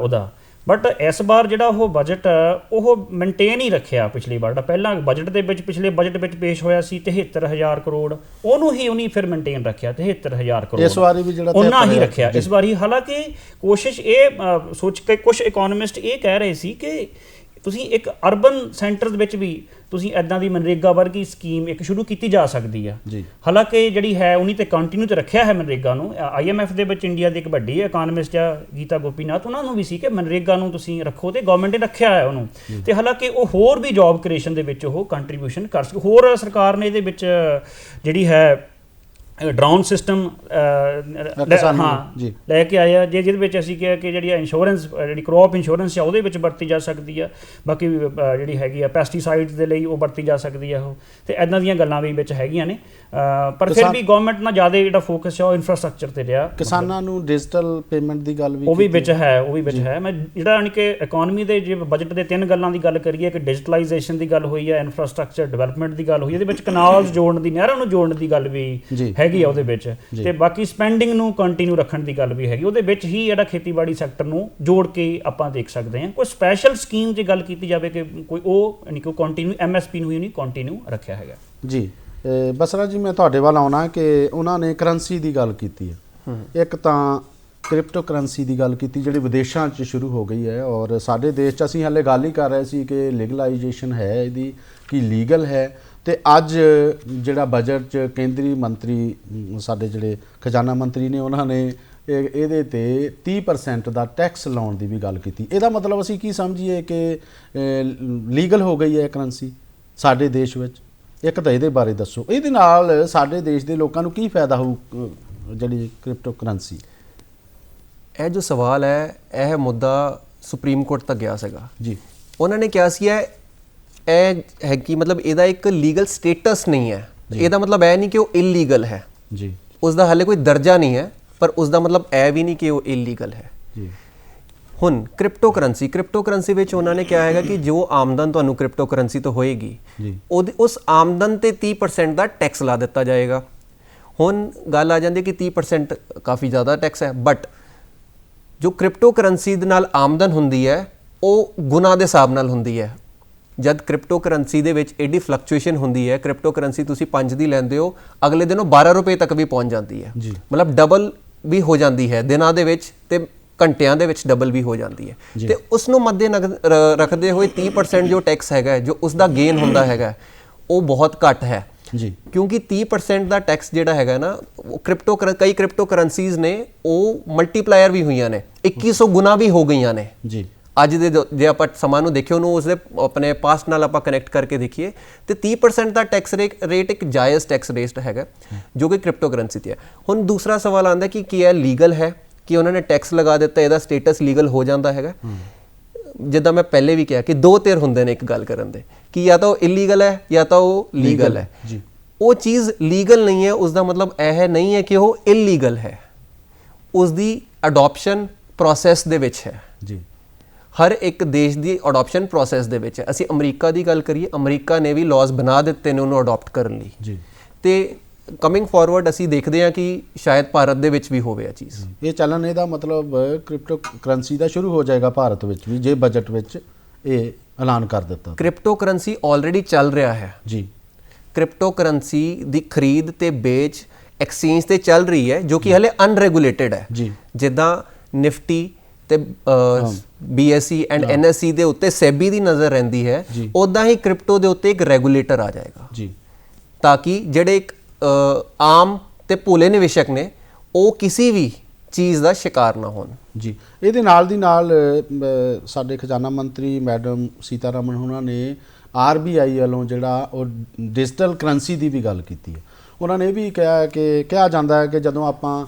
ਉਹਦਾ। ਬਟ ਇਸ ਵਾਰ ਜਿਹੜਾ ਉਹ ਬਜਟ ਉਹ ਮੇਨਟੇਨ ਹੀ ਰੱਖਿਆ ਪਿਛਲੀ ਵਾਰ, ਪਹਿਲਾਂ ਬਜਟ ਦੇ ਵਿੱਚ ਪਿਛਲੇ ਬਜਟ ਵਿੱਚ ਪੇਸ਼ ਹੋਇਆ ਸੀ 73,000 ਕਰੋੜ, ਉਹਨੂੰ ਫਿਰ ਮੇਨਟੇਨ ਰੱਖਿਆ 73,000 ਕਰੋੜ, ਇਸ ਵਾਰੀ ਵੀ ਜਿਹੜਾ ਉਹਨਾਂ ਹੀ ਰੱਖਿਆ ਇਸ ਵਾਰੀ। ਹਾਲਾਂਕਿ ਕੋਸ਼ਿਸ਼ ਇਹ ਸੋਚ ਕੇ ਕੁਝ ਇਕਨੋਮਿਸਟ ਇਹ ਕਹਿ ਰਹੇ ਸੀ ਕਿ ਤੁਸੀਂ ਇੱਕ ਅਰਬਨ ਸੈਂਟਰ ਦੇ ਵਿੱਚ ਵੀ ਤੁਸੀਂ ਇੱਦਾਂ ਦੀ ਮਨਰੇਗਾ ਵਰਗੀ ਸਕੀਮ ਇੱਕ ਸ਼ੁਰੂ ਕੀਤੀ ਜਾ ਸਕਦੀ ਆ। ਹਾਲਾਂਕਿ ਜਿਹੜੀ ਹੈ ਉਨੀ ਤੇ ਕੰਟੀਨਿਊ ਤੇ ਰੱਖਿਆ ਹੈ ਮਨਰੇਗਾ ਨੂੰ। IMF ਦੇ ਵਿੱਚ ਇੰਡੀਆ ਦੀ ਇੱਕ ਵੱਡੀ ਇਕਨੋਮਿਸਟ ਆ ਗੀਤਾ ਗੋਪੀਨਾਥ, ਉਹਨਾਂ ਨੂੰ ਵੀ ਸੀ ਕਿ ਮਨਰੇਗਾ ਨੂੰ ਤੁਸੀਂ ਰੱਖੋ ਤੇ ਗਵਰਨਮੈਂਟ ਨੇ ਰੱਖਿਆ ਹੈ ਉਹਨੂੰ, ਤੇ ਹਾਲਾਂਕਿ ਉਹ ਹੋਰ ਵੀ ਜੌਬ ਕ੍ਰੀਏਸ਼ਨ ਦੇ ਵਿੱਚ ਉਹ ਕੰਟਰੀਬਿਊਸ਼ਨ ਕਰ ਸਕੇ। ਹੋਰ ਸਰਕਾਰ ਨੇ ਇਹਦੇ ਵਿੱਚ ਜਿਹੜੀ ਹੈ ਡਰਾਉਨ ਸਿਸਟਮ ਲੈ ਕੇ ਆਇਆ ਜਿਹਦੇ ਵਿੱਚ ਅਸੀਂ ਕਿਹਾ ਕਿ ਜਿਹੜੀ ਇੰਸ਼ੋਰੈਂਸ ਜਿਹੜੀ ਕ੍ਰੌਪ ਇੰਸ਼ੋਰੈਂਸ ਆ ਉਹਦੇ ਵਿੱਚ ਵਰਤੀ ਜਾ ਸਕਦੀ ਆ, ਬਾਕੀ ਜਿਹੜੀ ਹੈਗੀ ਆ ਪੈਸਟੀਸਾਈਡਸ ਦੇ ਲਈ ਉਹ ਵਰਤੀ ਜਾ ਸਕਦੀ ਆ ਉਹ, ਤੇ ਇੱਦਾਂ ਦੀਆਂ ਗੱਲਾਂ ਵੀ ਵਿੱਚ ਹੈਗੀਆਂ ਨੇ। ਪਰ ਫਿਰ ਵੀ ਗਵਰਨਮੈਂਟ ਨਾਲ ਜ਼ਿਆਦਾ ਜਿਹੜਾ ਫੋਕਸ ਆ ਉਹ ਇਨਫਰਾਸਟ੍ਰਕਚਰ ਤੇ ਰਿਹਾ। ਕਿਸਾਨਾਂ ਨੂੰ ਡਿਜੀਟਲ ਪੇਮੈਂਟ ਦੀ ਗੱਲ ਵੀ ਉਹ ਵੀ ਵਿੱਚ ਹੈ। ਮੈਂ ਜਿਹੜਾ ਯਾਨੀ ਕਿ ਇਕਨੋਮੀ ਦੇ ਜੇ ਬਜਟ ਦੇ 3 ਗੱਲਾਂ ਦੀ ਗੱਲ ਕਰੀਏ ਕਿ ਡਿਜੀਟਲਾਈਜੇਸ਼ਨ ਦੀ ਗੱਲ ਹੋਈ ਹੈ, ਇਨਫਰਾਸਟ੍ਰਕਚਰ ਡਿਵੈਲਪਮੈਂਟ ਦੀ ਗੱਲ ਹੋਈ, ਇਹਦੇ ਵਿੱਚ ਕਨਾਲਸ ਜੋੜਨ ਦੀ, ਨਹਿਰਾਂ ਨੂੰ ਜੋੜਨ ਦੀ ਗੱਲ ਵੀ ਹੈਗੀ ਆ ਉਹਦੇ ਵਿੱਚ, ਤੇ ਬਾਕੀ ਸਪੈਂਡਿੰਗ ਨੂੰ ਕੰਟੀਨਿਊ ਰੱਖਣ ਦੀ ਗੱਲ ਵੀ ਹੈਗੀ ਉਹਦੇ ਵਿੱਚ ਹੀ। ਜਿਹੜਾ ਖੇਤੀਬਾੜੀ ਸੈਕਟਰ ਨੂੰ ਜੋੜ ਕੇ ਆਪਾਂ ਦੇਖ ਸਕਦੇ ਹਾਂ। ਕੋਈ ਸਪੈਸ਼ਲ ਸਕੀਮ ਦੀ ਗੱਲ ਕੀਤੀ ਜਾਵੇ ਕਿ ਕੋਈ ਉਹ ਯਾਨੀ ਕਿ ਕੰਟੀਨਿਊ MSP ਨੂੰ ਹੀ ਨਹੀਂ ਕੰਟੀਨਿਊ ਰੱਖਿਆ ਹੈਗਾ ਜੀ। ਬਸਰਾ ਜੀ ਮੈਂ ਤੁਹਾਡੇ ਵੱਲ ਆਉਣਾ ਕਿ ਉਹਨਾਂ ਨੇ ਕਰੰਸੀ ਦੀ ਗੱਲ ਕੀਤੀ ਹੈ, ਇੱਕ ਤਾਂ ਕ੍ਰਿਪਟੋ ਕਰੰਸੀ ਦੀ ਗੱਲ ਕੀਤੀ ਜਿਹੜੀ ਵਿਦੇਸ਼ਾਂ 'ਚ ਸ਼ੁਰੂ ਹੋ ਗਈ ਹੈ, ਔਰ ਸਾਡੇ ਦੇਸ਼ 'ਚ ਅਸੀਂ ਹਾਲੇ ਗੱਲ ਹੀ ਕਰ ਰਹੇ ਸੀ ਕਿ ਲੀਗਲਾਈਜੇਸ਼ਨ ਹੈ ਇਹਦੀ, ਕੀ ਲੀਗਲ ਹੈ। ਤੇ ਅੱਜ ਜਿਹੜਾ ਬਜਟ 'ਚ ਕੇਂਦਰੀ ਮੰਤਰੀ ਸਾਡੇ ਜਿਹੜੇ ਖਜ਼ਾਨਾ ਮੰਤਰੀ ਨੇ ਉਹਨਾਂ ਨੇ ਇਹਦੇ ਤੇ 30% ਦਾ ਟੈਕਸ ਲਾਉਣ ਦੀ ਵੀ ਗੱਲ ਕੀਤੀ। ਇਹਦਾ ਮਤਲਬ ਅਸੀਂ ਕੀ ਸਮਝੀਏ ਕਿ ਲੀਗਲ ਹੋ ਗਈ ਹੈ ਕਰੰਸੀ ਸਾਡੇ ਦੇਸ਼ ਵਿੱਚ? ਇੱਕ ਤਾਂ ਇਹਦੇ ਬਾਰੇ ਦੱਸੋ, ਇਹਦੇ ਨਾਲ ਸਾਡੇ ਦੇਸ਼ ਦੇ ਲੋਕਾਂ ਨੂੰ ਕੀ ਫਾਇਦਾ ਹੋਊ ਜਿਹੜੀ ਕ੍ਰਿਪਟੋ ਕਰੰਸੀ? ਇਹ ਜੋ ਸਵਾਲ ਹੈ, ਇਹ ਮੁੱਦਾ ਸੁਪਰੀਮ ਕੋਰਟ ਤੱਕ ਗਿਆ ਸੀਗਾ ਜੀ। ਉਹਨਾਂ ਨੇ ਕਿਹਾ ਸੀ ਇਹ ਹੈ ਕਿ ਮਤਲਬ ਇਹਦਾ ਇੱਕ ਲੀਗਲ ਸਟੇਟਸ ਨਹੀਂ ਹੈ, ਇਹਦਾ ਮਤਲਬ ਇਹ ਨਹੀਂ ਕਿ ਉਹ ਇਲੀਗਲ ਹੈ ਜੀ, ਉਸ ਦਾ ਹਾਲੇ ਕੋਈ ਦਰਜਾ ਨਹੀਂ ਹੈ, ਪਰ ਉਸ ਦਾ ਮਤਲਬ ਇਹ ਵੀ ਨਹੀਂ ਕਿ ਉਹ ਇਲੀਗਲ ਹੈ ਜੀ। ਹੁਣ ਕ੍ਰਿਪਟੋ ਕਰੰਸੀ ਵਿੱਚ ਉਹਨਾਂ ਨੇ ਕਿਹਾ ਹੈਗਾ ਕਿ ਜੋ ਆਮਦਨ ਤੁਹਾਨੂੰ ਕ੍ਰਿਪਟੋ ਕਰੰਸੀ ਤੋਂ ਹੋਏਗੀ ਜੀ, ਉਸ ਆਮਦਨ ਤੇ 30% ਦਾ ਟੈਕਸ ਲਾ ਦਿੱਤਾ ਜਾਏਗਾ। ਹੁਣ ਗੱਲ ਆ ਜਾਂਦੀ ਕਿ 30% ਕਾਫੀ ਜ਼ਿਆਦਾ ਟੈਕਸ ਹੈ, ਬਟ ਜੋ ਕ੍ਰਿਪਟੋ ਕਰੰਸੀ ਦੇ ਨਾਲ ਆਮਦਨ ਹੁੰਦੀ ਹੈ ਉਹ ਗੁਣਾ ਦੇ ਹਿਸਾਬ ਨਾਲ ਹੁੰਦੀ ਹੈ। ਜਦ ਕ੍ਰਿਪਟੋ ਕਰੰਸੀ ਦੇ ਵਿੱਚ ਐਡੀ ਫਲਕਚੁਏਸ਼ਨ ਹੁੰਦੀ ਹੈ, ਕ੍ਰਿਪਟੋ ਕਰੰਸੀ ਤੁਸੀਂ 5 ਦੀ ਲੈਂਦੇ ਹੋ, ਅਗਲੇ ਦਿਨ ਉਹ 12 ਰੁਪਏ ਤੱਕ ਵੀ ਪਹੁੰਚ ਜਾਂਦੀ ਹੈ, ਮਤਲਬ ਡਬਲ ਵੀ ਹੋ ਜਾਂਦੀ ਹੈ ਦਿਨਾਂ ਦੇ ਵਿੱਚ ਤੇ ਘੰਟਿਆਂ ਦੇ ਵਿੱਚ ਡਬਲ ਵੀ ਹੋ ਜਾਂਦੀ ਹੈ। ਤੇ ਉਸ ਨੂੰ ਮੱਦੇ ਨਜ਼ਰ ਰੱਖਦੇ ਹੋਏ 30% ਜੋ ਟੈਕਸ ਹੈਗਾ, ਜੋ ਉਸ ਦਾ ਗੇਨ ਹੁੰਦਾ ਹੈਗਾ, ਉਹ ਬਹੁਤ ਘੱਟ ਹੈ ਜੀ, ਕਿਉਂਕਿ 30% ਦਾ ਟੈਕਸ ਜਿਹੜਾ ਹੈਗਾ ਨਾ, ਉਹ ਕਈ ਕ੍ਰਿਪਟੋ ਕਰੰਸੀਜ਼ ਨੇ ਉਹ ਮਲਟੀਪਲਾਇਰ ਵੀ ਹੋਈਆਂ ਨੇ, 2100 ਗੁਣਾ ਵੀ ਹੋ ਗਈਆਂ ਨੇ ਜੀ। ਅੱਜ ਦੇ ਜੇ ਆਪਾਂ ਸਮਾਂ ਨੂੰ ਦੇਖੀਏ, ਉਹਨੂੰ ਉਸਦੇ ਆਪਣੇ ਪਾਸਟ ਨਾਲ ਆਪਾਂ ਕਨੈਕਟ ਕਰਕੇ ਦੇਖੀਏ ਤੇ 30% ਦਾ ਟੈਕਸ ਰੇਟ ਇੱਕ ਜਾਇਜ਼ ਟੈਕਸ ਰੇਟ ਹੈਗਾ ਜੋ ਕਿ ਕ੍ਰਿਪਟੋ ਕਰੰਸੀ ਤੇ ਹੈ। ਹੁਣ ਦੂਸਰਾ ਸਵਾਲ ਆਉਂਦਾ ਕਿ ਕੀ ਇਹ ਲੀਗਲ ਹੈ, ਕਿ ਉਹਨਾਂ ਨੇ ਟੈਕਸ ਲਗਾ ਦਿੱਤਾ, ਇਹਦਾ ਸਟੇਟਸ ਲੀਗਲ ਹੋ ਜਾਂਦਾ ਹੈਗਾ? ਜਿੱਦਾਂ ਮੈਂ ਪਹਿਲੇ ਵੀ ਕਿਹਾ ਕਿ ਦੋ ਧਿਰ ਹੁੰਦੇ ਨੇ ਇੱਕ ਗੱਲ ਕਰਨ ਦੇ, ਕਿ ਜਾਂ ਤਾਂ ਉਹ ਇਲੀਗਲ ਹੈ ਜਾਂ ਤਾਂ ਉਹ ਲੀਗਲ ਹੈ। ਉਹ ਚੀਜ਼ ਲੀਗਲ ਨਹੀਂ ਹੈ, ਉਸ ਦਾ ਮਤਲਬ ਇਹ ਨਹੀਂ ਹੈ ਕਿ ਉਹ ਇਲੀਗਲ ਹੈ, ਉਸ ਦੀ ਅਡਾਪਸ਼ਨ ਪ੍ਰੋਸੈਸ ਦੇ ਵਿੱਚ ਹੈ ਜੀ। ਹਰ ਇੱਕ ਦੇਸ਼ ਦੀ ਅਡਾਪਸ਼ਨ ਪ੍ਰੋਸੈਸ ਦੇ ਵਿੱਚ ਹੈ। ਅਸੀਂ ਅਮਰੀਕਾ ਦੀ ਗੱਲ ਕਰੀਏ, ਅਮਰੀਕਾ ਨੇ ਵੀ ਲਾਜ਼ ਬਣਾ ਦਿੱਤੇ ਨੇ ਉਹਨੂੰ ਅਡਾਪਟ ਕਰਨ ਲਈ ਜੀ, ਤੇ ਕਮਿੰਗ ਫਾਰਵਰਡ ਅਸੀਂ ਦੇਖਦੇ ਹਾਂ ਕਿ ਸ਼ਾਇਦ ਭਾਰਤ ਦੇ ਵਿੱਚ ਵੀ ਹੋਵੇ ਇਹ ਚੀਜ਼। ਇਹ ਚੱਲਣ, ਇਹਦਾ ਮਤਲਬ ਕ੍ਰਿਪਟੋ ਕਰੰਸੀ ਦਾ ਸ਼ੁਰੂ ਹੋ ਜਾਏਗਾ ਭਾਰਤ ਵਿੱਚ ਵੀ, ਜੇ ਬਜਟ ਵਿੱਚ ਇਹ ਐਲਾਨ ਕਰ ਦਿੱਤਾ। ਕ੍ਰਿਪਟੋ ਕਰੰਸੀ ਆਲਰੇਡੀ ਚੱਲ ਰਿਹਾ ਹੈ ਜੀ। ਕ੍ਰਿਪਟੋ ਕਰੰਸੀ ਦੀ ਖਰੀਦ ਤੇ ਵੇਚ ਐਕਸਚੇਂਜ ਤੇ ਚੱਲ ਰਹੀ ਹੈ, ਜੋ ਕਿ ਹਲੇ ਅਨਰੈਗੂਲੇਟਡ ਹੈ। ਜਿੱਦਾਂ ਨਿਫਟੀ ਤੇ BSE ਐਂਡ NSE ਦੇ ਉੱਤੇ ਸੈਬੀ ਦੀ ਨਜ਼ਰ ਰਹਿੰਦੀ ਹੈ, ਉਦਾਂ ਹੀ ਕ੍ਰਿਪਟੋ ਦੇ ਉੱਤੇ ਇੱਕ ਰੈਗੂਲੇਟਰ ਆ ਜਾਏਗਾ ਜੀ, ਤਾਂ ਕਿ ਜਿਹੜੇ ਇੱਕ ਆਮ ਤੇ ਭੋਲੇ ਨਿਵੇਸ਼ਕ ਨੇ ਉਹ ਕਿਸੇ ਵੀ ਚੀਜ਼ ਦਾ ਸ਼ਿਕਾਰ ਨਾ ਹੋਣ। ਜੀ। ਇਹਦੇ ਨਾਲ ਦੀ ਨਾਲ ਸਾਡੇ ਖਜ਼ਾਨਾ ਮੰਤਰੀ ਮੈਡਮ ਸੀਤਾਰਮਨ ਉਹਨਾਂ ਨੇ RBI ਵੱਲੋਂ ਜਿਹੜਾ ਉਹ ਡਿਜੀਟਲ ਕਰੰਸੀ ਦੀ ਵੀ ਗੱਲ ਕੀਤੀ ਹੈ। ਉਹਨਾਂ ਨੇ ਇਹ ਵੀ ਕਿਹਾ ਜਾਂਦਾ ਹੈ ਕਿ ਜਦੋਂ ਆਪਾਂ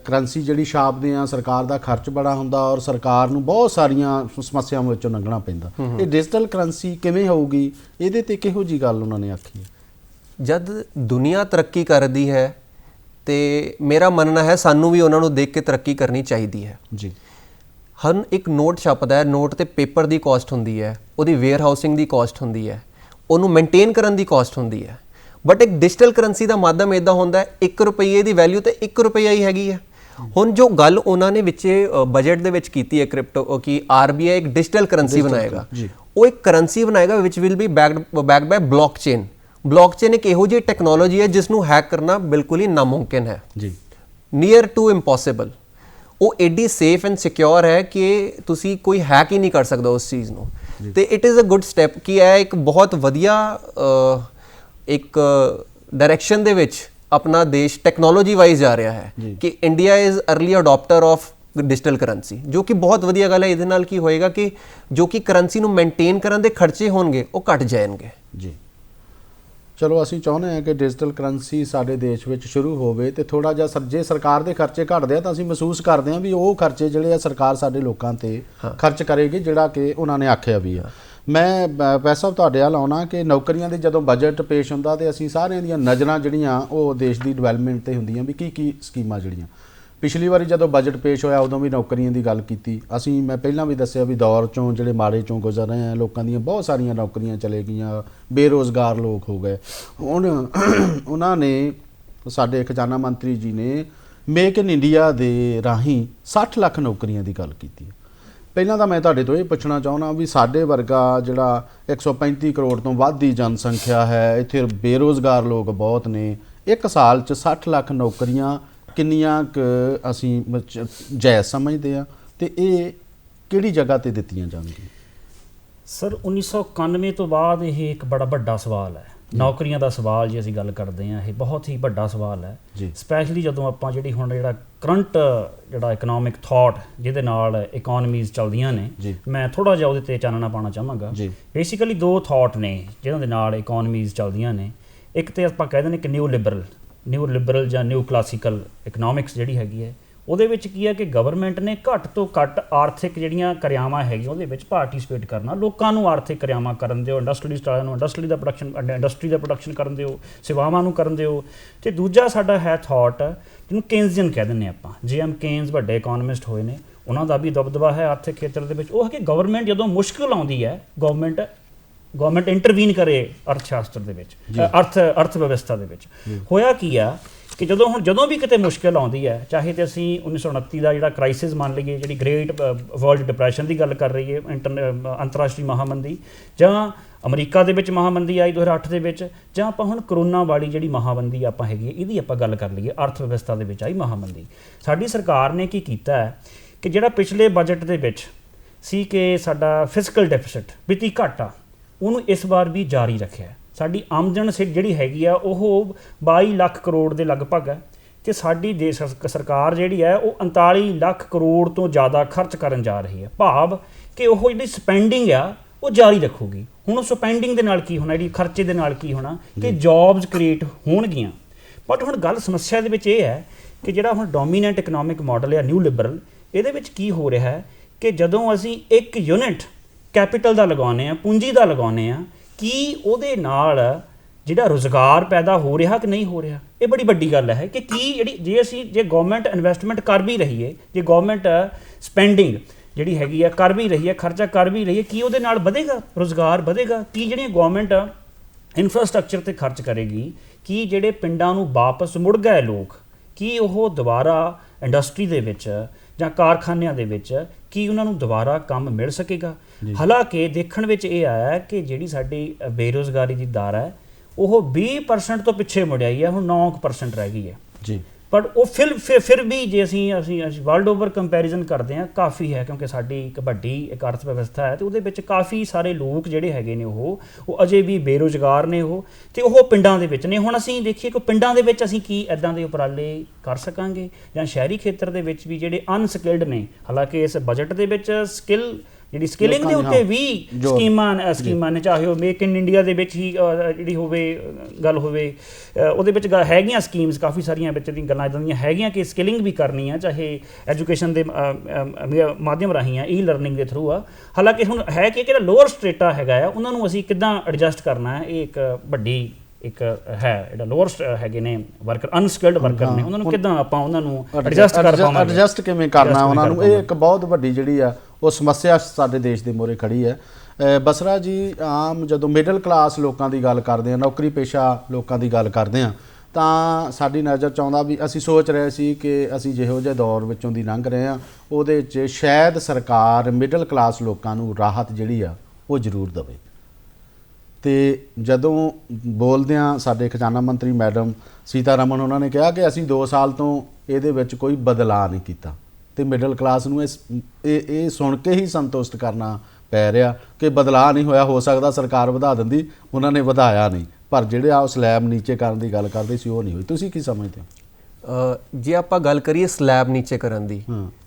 ਕਰੰਸੀ ਜਿਹੜੀ ਛਾਪਦੇ ਆ, ਸਰਕਾਰ ਦਾ ਖਰਚ ਬੜਾ ਹੁੰਦਾ ਔਰ ਸਰਕਾਰ ਨੂੰ ਬਹੁਤ ਸਾਰੀਆਂ ਸਮੱਸਿਆਵਾਂ ਵਿੱਚੋਂ ਲੰਘਣਾ ਪੈਂਦਾ। ਇਹ ਡਿਜੀਟਲ ਕਰੰਸੀ ਕਿਵੇਂ ਹੋਊਗੀ, ਇਹਦੇ ਤੇ ਕਿਹੋ ਜੀ ਗੱਲ ਉਹਨਾਂ ਨੇ ਆਖੀ ਹੈ? ਜਦ ਦੁਨੀਆ ਤਰੱਕੀ ਕਰਦੀ ਹੈ ਤੇ ਮੇਰਾ ਮੰਨਣਾ ਹੈ ਸਾਨੂੰ ਵੀ ਉਹਨਾਂ ਨੂੰ ਦੇਖ ਕੇ ਤਰੱਕੀ ਕਰਨੀ ਚਾਹੀਦੀ ਹੈ ਜੀ। ਹਰ ਇੱਕ ਨੋਟ ਛਪਦਾ ਹੈ, ਨੋਟ ਤੇ ਪੇਪਰ ਦੀ ਕਾਸਟ ਹੁੰਦੀ ਹੈ, ਉਹਦੀ ਵੇਅਰ ਹਾਊਸਿੰਗ ਦੀ ਕਾਸਟ ਹੁੰਦੀ ਹੈ, ਉਹਨੂੰ ਮੇਨਟੇਨ ਕਰਨ ਦੀ ਕਾਸਟ ਹੁੰਦੀ ਹੈ। ਬਟ ਇੱਕ ਡਿਜੀਟਲ ਕਰੰਸੀ ਦਾ ਮਾਧਿਅਮ ਇੱਦਾਂ ਹੁੰਦਾ ਹੈ, 1 ਰੁਪਏ ਦੀ ਵੈਲਿਊ ਤੇ 1 ਰੁਪਇਆ ਹੀ ਹੈਗੀ ਹੈ। ਹੁਣ ਜੋ ਗੱਲ ਉਹਨਾਂ ਨੇ ਵਿੱਚ ਬਜਟ ਦੇ ਵਿੱਚ ਕੀਤੀ ਹੈ ਕ੍ਰਿਪਟੋ ਕਿ RBI ਇੱਕ ਡਿਜੀਟਲ ਕਰੰਸੀ ਬਣਾਏਗਾ, ਉਹ ਇੱਕ ਕਰੰਸੀ ਬਣਾਏਗਾ which will be backed by blockchain. Blockchain ਇੱਕ ਇਹੋ ਜਿਹੀ ਟੈਕਨੋਲੋਜੀ ਹੈ ਜਿਸ ਨੂੰ ਹੈਕ ਕਰਨਾ ਬਿਲਕੁਲ ਹੀ ਨਾਮੁਮਕਿਨ ਹੈ ਜੀ, ਨੀਅਰ ਟੂ ਇੰਪੋਸੀਬਲ। ਉਹ ਐਡੀ ਸੇਫ ਐਂਡ ਸਿਕਿਉਰ ਹੈ ਕਿ ਤੁਸੀਂ ਕੋਈ ਹੈਕ ਹੀ ਨਹੀਂ ਕਰ ਸਕਦਾ ਉਸ ਚੀਜ਼ ਨੂੰ। ਤੇ it is a good step ਕਿ ਇਹ ਇੱਕ ਬਹੁਤ ਵਧੀਆ ਇੱਕ ਡਾਇਰੈਕਸ਼ਨ ਦੇ ਵਿੱਚ ਆਪਣਾ ਦੇਸ਼ ਟੈਕਨੋਲੋਜੀ ਵਾਈਜ਼ ਜਾ ਰਿਹਾ ਹੈ ਕਿ India is early adapter of digital currency, ਜੋ ਕਿ ਬਹੁਤ ਵਧੀਆ ਗੱਲ ਹੈ। ਇਹਦੇ ਨਾਲ ਕੀ ਹੋਏਗਾ ਕਿ ਜੋ ਕਿ ਕਰੰਸੀ ਨੂੰ ਮੇਨਟੇਨ ਕਰਨ ਦੇ ਖਰਚੇ ਹੋਣਗੇ ਉਹ ਘਟ ਜਾਣਗੇ ਜੀ। ਚਲੋ ਅਸੀਂ ਚਾਹੁੰਦੇ ਹਾਂ ਕਿ ਡਿਜੀਟਲ ਕਰੰਸੀ ਸਾਡੇ ਦੇਸ਼ ਵਿੱਚ ਸ਼ੁਰੂ ਹੋਵੇ ਤੇ ਥੋੜਾ ਜਿਹਾ ਜੇ ਸਰਕਾਰ ਦੇ ਖਰਚੇ ਘਟਦੇ ਆ ਤਾਂ ਅਸੀਂ ਮਹਿਸੂਸ ਕਰਦੇ ਹਾਂ ਵੀ ਉਹ ਖਰਚੇ ਜਿਹੜੇ ਆ ਸਰਕਾਰ ਸਾਡੇ ਲੋਕਾਂ ਤੇ ਖਰਚ ਕਰੇਗੀ, ਜਿਹੜਾ ਕਿ ਉਹਨਾਂ ਨੇ ਆਖਿਆ ਵੀ ਆ। ਮੈਂ ਵੈਸੇ ਸਾਹਿਬ ਤੁਹਾਡੇ ਵੱਲ ਆਉਣਾ ਕਿ ਨੌਕਰੀਆਂ ਦੇ ਜਦੋਂ ਬਜਟ ਪੇਸ਼ ਹੁੰਦਾ ਤੇ ਅਸੀਂ ਸਾਰਿਆਂ ਦੀਆਂ ਨਜ਼ਰਾਂ ਜਿਹੜੀਆਂ ਉਹ ਦੇਸ਼ ਦੀ ਡਿਵੈਲਪਮੈਂਟ ਤੇ ਹੁੰਦੀਆਂ ਵੀ ਕੀ ਸਕੀਮਾਂ ਜਿਹੜੀਆਂ। ਪਿਛਲੀ ਵਾਰੀ ਜਦੋਂ ਬਜਟ ਪੇਸ਼ ਹੋਇਆ ਉਦੋਂ ਵੀ ਨੌਕਰੀਆਂ ਦੀ ਗੱਲ ਕੀਤੀ ਅਸੀਂ। ਮੈਂ ਪਹਿਲਾਂ ਵੀ ਦੱਸਿਆ ਵੀ ਦੌਰ ਚੋਂ ਜਿਹੜੇ ਮਾੜੇ ਚੋਂ ਗੁਜ਼ਰ ਰਹੇ ਆ, ਲੋਕਾਂ ਦੀਆਂ ਬਹੁਤ ਸਾਰੀਆਂ ਨੌਕਰੀਆਂ ਚਲੇ ਗਈਆਂ, ਬੇਰੁਜ਼ਗਾਰ ਲੋਕ ਹੋ ਗਏ। ਹੁਣ ਉਹਨਾਂ ਨੇ ਸਾਡੇ ਖਜ਼ਾਨਾ ਮੰਤਰੀ ਜੀ ਨੇ ਮੇਕ ਇਨ ਇੰਡੀਆ ਦੇ ਰਾਹੀਂ 60 ਲੱਖ ਨੌਕਰੀਆਂ ਦੀ ਗੱਲ ਕੀਤੀ। ਪਹਿਲਾਂ ਤਾਂ ਮੈਂ ਤੁਹਾਡੇ ਤੋਂ ਇਹ ਪੁੱਛਣਾ ਚਾਹੁੰਦਾ ਵੀ ਸਾਡੇ ਵਰਗਾ ਜਿਹੜਾ 135 ਕਰੋੜ ਤੋਂ ਵੱਧ ਦੀ ਜਨਸੰਖਿਆ ਹੈ, ਇੱਥੇ ਬੇਰੁਜ਼ਗਾਰ ਲੋਕ ਬਹੁਤ ਨੇ, ਇੱਕ ਸਾਲ 'ਚ 60 ਲੱਖ ਨੌਕਰੀਆਂ ਕਿੰਨੀਆਂ ਕੁ ਅਸੀਂ ਜਾਇਜ਼ ਸਮਝਦੇ ਆ ਤੇ ਇਹ ਕਿਹੜੀ ਜਗ੍ਹਾ ਤੇ ਦਿੱਤੀਆਂ ਜਾਣਗੀਆਂ? ਸਰ 1991 ਤੋਂ ਬਾਅਦ ਇਹ ਇੱਕ ਬੜਾ ਵੱਡਾ ਸਵਾਲ ਹੈ। ਨੌਕਰੀਆਂ ਦਾ ਸਵਾਲ ਜੇ ਅਸੀਂ ਗੱਲ ਕਰਦੇ ਹਾਂ, ਇਹ ਬਹੁਤ ਹੀ ਵੱਡਾ ਸਵਾਲ ਹੈ। ਸਪੈਸ਼ਲੀ ਜਦੋਂ ਆਪਾਂ ਜਿਹੜਾ ਕਰੰਟ ਜਿਹੜਾ ਇਕਨੋਮਿਕ ਥਾਟ ਜਿਹਦੇ ਨਾਲ ਇਕੋਨਮੀਜ਼ ਚੱਲਦੀਆਂ ਨੇ, ਮੈਂ ਥੋੜਾ ਜਿਹਾ ਉਹਦੇ ਤੇ ਚਾਨਣਾ ਪਾਉਣਾ ਚਾਹਾਂਗਾ। ਬੇਸਿਕਲੀ ਦੋ ਥਾਟ ਨੇ ਜਿਹਨਾਂ ਦੇ ਨਾਲ ਇਕੋਨਮੀਜ਼ ਚੱਲਦੀਆਂ ਨੇ। ਇੱਕ ਤੇ ਆਪਾਂ ਕਹਿ ਦਿੰਦੇ ਕਿ ਨਿਊ ਲਿਬਰਲ ਜਾਂ ਨਿਊ ਕਲਾਸੀਕਲ ਇਕਨੋਮਿਕਸ ਜਿਹੜੀ ਹੈਗੀ ਹੈ, ਉਹਦੇ ਵਿੱਚ ਕੀ ਹੈ ਕਿ ਗਵਰਨਮੈਂਟ ਨੇ ਘੱਟ ਤੋਂ ਘੱਟ ਆਰਥਿਕ ਜਿਹੜੀਆਂ ਕਿਰਿਆਵਾਂ ਹੈਗੀਆਂ ਉਹਦੇ ਵਿੱਚ ਪਾਰਟਿਸਿਪੇਟ ਕਰਨਾ, ਲੋਕਾਂ ਨੂੰ ਆਰਥਿਕ ਕਿਰਿਆਵਾਂ ਕਰਨ ਦਿਓ, ਇੰਡਸਟਰੀਲਿਸਟ ਵਾਲਿਆਂ ਨੂੰ ਇੰਡਸਟਰੀ ਦਾ ਪ੍ਰੋਡਕਸ਼ਨ ਕਰਨ ਦਿਓ, ਸੇਵਾਵਾਂ ਨੂੰ ਕਰਨ ਦਿਓ। ਤੇ ਦੂਜਾ ਸਾਡਾ ਹੈ ਥਾਟ ਜਿਹਨੂੰ ਕੇਨਜ਼ੀਅਨ ਕਹਿ ਦਿੰਦੇ ਆਪਾਂ, ਜੇਐਮ ਕੇਨਜ਼ ਵੱਡੇ ਇਕੋਨਮਿਸਟ ਹੋਏ ਨੇ, ਉਹਨਾਂ ਦਾ ਵੀ ਦਬਦਬਾ ਹੈ ਆਰਥਿਕ ਖੇਤਰ ਦੇ ਵਿੱਚ। ਉਹ ਹੈ ਕਿ ਗਵਰਨਮੈਂਟ ਜਦੋਂ ਮੁਸ਼ਕਿਲ ਆਉਂਦੀ ਹੈ ਗਵਰਨਮੈਂਟ ਇੰਟਰਵੀਨ ਕਰੇ ਅਰਥ ਸ਼ਾਸਤਰ ਦੇ ਵਿੱਚ, ਅਰਥ ਵਿਵਸਥਾ ਦੇ ਵਿੱਚ। ਹੋਇਆ ਕੀ ਆ ਕਿ ਜਦੋਂ ਵੀ ਕਿਤੇ ਮੁਸ਼ਕਿਲ ਆਉਂਦੀ ਹੈ, ਚਾਹੇ ਤੇ ਅਸੀਂ 1929 ਦਾ ਜਿਹੜਾ ਕ੍ਰਾਈਸਿਸ ਮੰਨ ਲਈਏ, ਜਿਹੜੀ ਗ੍ਰੇਟ ਵਰਲਡ ਡਿਪਰੈਸ਼ਨ ਦੀ ਗੱਲ ਕਰ ਰਹੀ ਹੈ, ਅੰਤਰਰਾਸ਼ਟਰੀ ਮਹਾਮੰਦੀ, ਜਾਂ ਅਮਰੀਕਾ ਦੇ ਵਿੱਚ ਮਹਾਮੰਦੀ ਆਈ 2008 ਦੇ ਵਿੱਚ, ਜਾਂ ਆਪਾਂ ਹੁਣ ਕਰੋਨਾ ਵਾਲੀ ਜਿਹੜੀ ਮਹਾਮੰਦੀ ਆਪਾਂ ਹੈਗੀ ਹੈ ਇਹਦੀ ਆਪਾਂ ਗੱਲ ਕਰ ਲਈਏ, ਅਰਥ ਵਿਵਸਥਾ ਦੇ ਵਿੱਚ ਆਈ ਮਹਾਮੰਦੀ। ਸਾਡੀ ਸਰਕਾਰ ਨੇ ਕੀ ਕੀਤਾ ਹੈ ਕਿ ਜਿਹੜਾ ਪਿਛਲੇ ਬਜਟ ਦੇ ਵਿੱਚ ਸੀ ਕਿ ਸਾਡਾ ਫਿਸਕਲ ਡੈਫਿਸਿਟ ਵਿੱਤੀ ਘਾਟਾ, ਉਹਨੂੰ ਇਸ ਵਾਰ ਵੀ ਜਾਰੀ ਰੱਖਿਆ। ਸਾਡੀ ਆਮਦਨ ਜਿਹੜੀ ਹੈਗੀ ਆ ਉਹ 22 ਲੱਖ ਕਰੋੜ ਦੇ ਲਗਭਗ ਹੈ, ਤੇ ਸਾਡੀ ਦੇਸ਼ ਸਰਕਾਰ ਜਿਹੜੀ ਹੈ ਉਹ 39 ਲੱਖ ਕਰੋੜ ਤੋਂ ਜ਼ਿਆਦਾ ਖਰਚ ਕਰਨ ਜਾ ਰਹੀ ਹੈ। ਭਾਵ ਕਿ ਉਹ ਜਿਹੜੀ ਸਪੈਂਡਿੰਗ ਆ ਉਹ ਜਾਰੀ ਰੱਖੂਗੀ। ਹੁਣ ਉਹ ਸਪੈਂਡਿੰਗ ਦੇ ਨਾਲ ਕੀ ਹੋਣਾ, ਜਿਹੜੀ ਖਰਚੇ ਦੇ ਨਾਲ ਕੀ ਹੋਣਾ ਕਿ ਜੌਬਸ ਕ੍ਰੀਏਟ ਹੋਣਗੀਆਂ। ਬਟ ਹੁਣ ਗੱਲ ਸਮੱਸਿਆ ਦੇ ਵਿੱਚ ਇਹ ਹੈ ਕਿ ਜਿਹੜਾ ਹੁਣ ਡੋਮੀਨੈਂਟ ਇਕਨੋਮਿਕ ਮਾਡਲ ਹੈ ਨਿਊ ਲਿਬਰਲ, ਇਹਦੇ ਵਿੱਚ ਕੀ ਹੋ ਰਿਹਾ ਹੈ ਕਿ ਜਦੋਂ ਅਸੀਂ ਇੱਕ ਯੂਨਿਟ ਕੈਪੀਟਲ ਦਾ ਲਗਾਉਂਦੇ ਆ, ਪੂੰਜੀ ਦਾ ਲਗਾਉਂਦੇ ਆ, ਕੀ ਉਹਦੇ ਨਾਲ ਜਿਹੜਾ ਰੁਜ਼ਗਾਰ ਪੈਦਾ ਹੋ ਰਿਹਾ ਕਿ ਨਹੀਂ ਹੋ ਰਿਹਾ। ਇਹ ਬੜੀ ਵੱਡੀ ਗੱਲ ਹੈ ਕਿ ਕੀ ਜੇ ਗਵਰਨਮੈਂਟ ਇਨਵੈਸਟਮੈਂਟ ਕਰ ਵੀ ਰਹੀ ਹੈ, ਜੇ ਗਵਰਨਮੈਂਟ ਸਪੈਂਡਿੰਗ ਜਿਹੜੀ ਹੈਗੀ ਆ ਕਰ ਵੀ ਰਹੀ ਹੈ, ਖਰਚਾ ਕਰ ਵੀ ਰਹੀ ਹੈ, ਕੀ ਉਹਦੇ ਨਾਲ ਵਧੇਗਾ ਰੁਜ਼ਗਾਰ, ਵਧੇਗਾ? ਕੀ ਜਿਹੜੀਆਂ ਗਵਰਨਮੈਂਟ ਇਨਫਰਾਸਟ੍ਰਕਚਰ 'ਤੇ ਖਰਚ ਕਰੇਗੀ, ਕੀ ਜਿਹੜੇ ਪਿੰਡਾਂ ਨੂੰ ਵਾਪਸ ਮੁੜ ਗਏ ਲੋਕ, ਕੀ ਉਹ ਦੁਬਾਰਾ ਇੰਡਸਟਰੀ ਦੇ ਵਿੱਚ ਜਾਂ ਕਾਰਖਾਨਿਆਂ ਦੇ ਵਿੱਚ ਕੀ ਉਹਨਾਂ ਨੂੰ ਦੁਬਾਰਾ ਕੰਮ ਮਿਲ ਸਕੇਗਾ? ਹਾਲਾਂਕਿ ਦੇਖਣ ਵਿੱਚ ਇਹ ਆਇਆ ਕਿ ਜਿਹੜੀ ਸਾਡੀ ਬੇਰੁਜ਼ਗਾਰੀ ਦੀ ਦਰ ਹੈ ਉਹ 20% ਤੋਂ ਪਿੱਛੇ ਮੁੜ ਆਈ ਹੈ, ਹੁਣ 9% ਰਹਿ ਗਈ ਹੈ ਜੀ। ਪਰ ਉਹ ਫਿਰ ਵੀ ਜੇ ਅਸੀਂ ਵਰਲਡ ਓਵਰ ਕੰਪੈਰੀਜ਼ਨ ਕਰਦੇ ਹਾਂ ਕਾਫੀ ਹੈ, ਕਿਉਂਕਿ ਸਾਡੀ ਇੱਕ ਵੱਡੀ ਇੱਕ ਅਰਥ ਵਿਵਸਥਾ ਹੈ ਤੇ ਉਹਦੇ ਵਿੱਚ ਕਾਫੀ ਸਾਰੇ ਲੋਕ ਜਿਹੜੇ ਹੈਗੇ ਨੇ ਉਹ ਅਜੇ ਵੀ ਬੇਰੁਜ਼ਗਾਰ ਨੇ, ਤੇ ਉਹ ਪਿੰਡਾਂ ਦੇ ਵਿੱਚ ਨੇ। ਹੁਣ ਅਸੀਂ ਦੇਖੀਏ ਕਿ ਪਿੰਡਾਂ ਦੇ ਵਿੱਚ ਅਸੀਂ ਕੀ ਇੱਦਾਂ ਦੇ ਉਪਰਾਲੇ ਕਰ ਸਕਾਂਗੇ, ਜਾਂ ਸ਼ਹਿਰੀ ਖੇਤਰ ਦੇ ਵਿੱਚ ਵੀ ਜਿਹੜੇ ਅਨਸਕਿਲਡ ਨੇ, ਹਾਲਾਂਕਿ ਇਸ ਬਜਟ ਦੇ ਵਿੱਚ ਜਿਹੜੀ ਸਕਿਲਿੰਗ ਦੇ ਉੱਤੇ ਵੀ ਸਕੀਮਾਂ ਨੇ, ਚਾਹੇ ਉਹ ਮੇਕ ਇਨ ਇੰਡੀਆ ਦੇ ਵਿੱਚ ਹੀ ਜਿਹੜੀ ਗੱਲ ਹੋਵੇ, ਉਹਦੇ ਵਿੱਚ ਹੈਗੀਆਂ ਸਕੀਮਸ ਕਾਫੀ ਸਾਰੀਆਂ ਵਿੱਚ ਦੀਆਂ ਗੱਲਾਂ ਇੱਦਾਂ ਦੀਆਂ ਹੈਗੀਆਂ ਕਿ ਸਕਿਲਿੰਗ ਵੀ ਕਰਨੀ ਆ, ਚਾਹੇ ਐਜੂਕੇਸ਼ਨ ਦੇ ਮਾਧਿਅਮ ਰਾਹੀਂ ਆ, ਈ ਲਰਨਿੰਗ ਦੇ ਥਰੂ ਆ। ਹਾਲਾਂਕਿ ਹੁਣ ਹੈ ਕਿ ਜਿਹੜਾ ਲੋਅਰ ਸਟ੍ਰੇਟਾ ਹੈਗਾ ਆ ਉਹਨਾਂ ਨੂੰ ਅਸੀਂ ਕਿੱਦਾਂ ਐਡਜਸਟ ਕਰਨਾ ਹੈ, ਇਹ ਇੱਕ ਵੱਡੀ ਹੈ ਜਿਹੜਾ ਲੋਅਰ ਹੈਗੇ ਨੇ ਵਰਕਰ, ਅਨਸਕਿਲਡ ਵਰਕਰ ਨੇ, ਉਹਨਾਂ ਨੂੰ ਕਿੱਦਾਂ ਆਪਾਂ ਉਹਨਾਂ ਨੂੰ ਐਡਜਸਟ ਕਿਵੇਂ ਕਰਨਾ ਉਹਨਾਂ ਨੂੰ, ਇਹ ਇੱਕ ਬਹੁਤ ਵੱਡੀ ਜਿਹੜੀ ਆ ਉਹ ਸਮੱਸਿਆ ਸਾਡੇ ਦੇਸ਼ ਦੇ ਮੂਹਰੇ ਖੜੀ ਹੈ। ਬਸਰਾ ਜੀ, ਆਮ ਜਦੋਂ ਮਿਡਲ ਕਲਾਸ ਲੋਕਾਂ ਦੀ ਗੱਲ ਕਰਦੇ ਹਾਂ, ਨੌਕਰੀ ਪੇਸ਼ਾ ਲੋਕਾਂ ਦੀ ਗੱਲ ਕਰਦੇ ਹਾਂ, ਤਾਂ ਸਾਡੀ ਨਜ਼ਰ 'ਚ ਆਉਂਦਾ ਵੀ ਅਸੀਂ ਸੋਚ ਰਹੇ ਸੀ ਕਿ ਅਸੀਂ ਜਿਹੋ ਜਿਹੇ ਦੌਰ ਵਿੱਚੋਂ ਦੀ ਲੰਘ ਰਹੇ ਹਾਂ ਉਹਦੇ 'ਚ ਸ਼ਾਇਦ ਸਰਕਾਰ ਮਿਡਲ ਕਲਾਸ ਲੋਕਾਂ ਨੂੰ ਰਾਹਤ ਜਿਹੜੀ ਆ ਉਹ ਜ਼ਰੂਰ ਦੇਵੇ। ਤੇ ਜਦੋਂ ਬੋਲਦਿਆਂ ਸਾਡੇ ਖਜ਼ਾਨਾ ਮੰਤਰੀ ਮੈਡਮ ਸੀਤਾਰਮਨ ਉਹਨਾਂ ਨੇ ਕਿਹਾ ਕਿ ਅਸੀਂ 2 ਸਾਲ ਤੋਂ ਇਹਦੇ ਵਿੱਚ ਕੋਈ ਬਦਲਾਅ ਨਹੀਂ ਕੀਤਾ, ਤੇ ਮਿਡਲ ਕਲਾਸ ਨੂੰ ਇਹ ਸੁਣ ਕੇ ਹੀ ਸੰਤੁਸ਼ਟ ਕਰਨਾ ਪੈ ਰਿਹਾ ਕਿ ਬਦਲਾਅ ਨਹੀਂ ਹੋਇਆ। ਹੋ ਸਕਦਾ ਸਰਕਾਰ ਵਧਾ ਦਿੰਦੀ, ਉਹਨਾਂ ਨੇ ਵਧਾਇਆ ਨਹੀਂ, ਪਰ ਜਿਹੜੇ ਆ ਸਲੈਬ ਨੀਚੇ ਕਰਨ ਦੀ ਗੱਲ ਕਰਦੇ ਸੀ ਉਹ ਨਹੀਂ ਹੋਈ। ਤੁਸੀਂ ਕੀ ਸਮਝਦੇ ਹੋ? ਜੇ ਆਪਾਂ ਗੱਲ ਕਰੀਏ ਸਲੈਬ ਨੀਚੇ ਕਰਨ ਦੀ,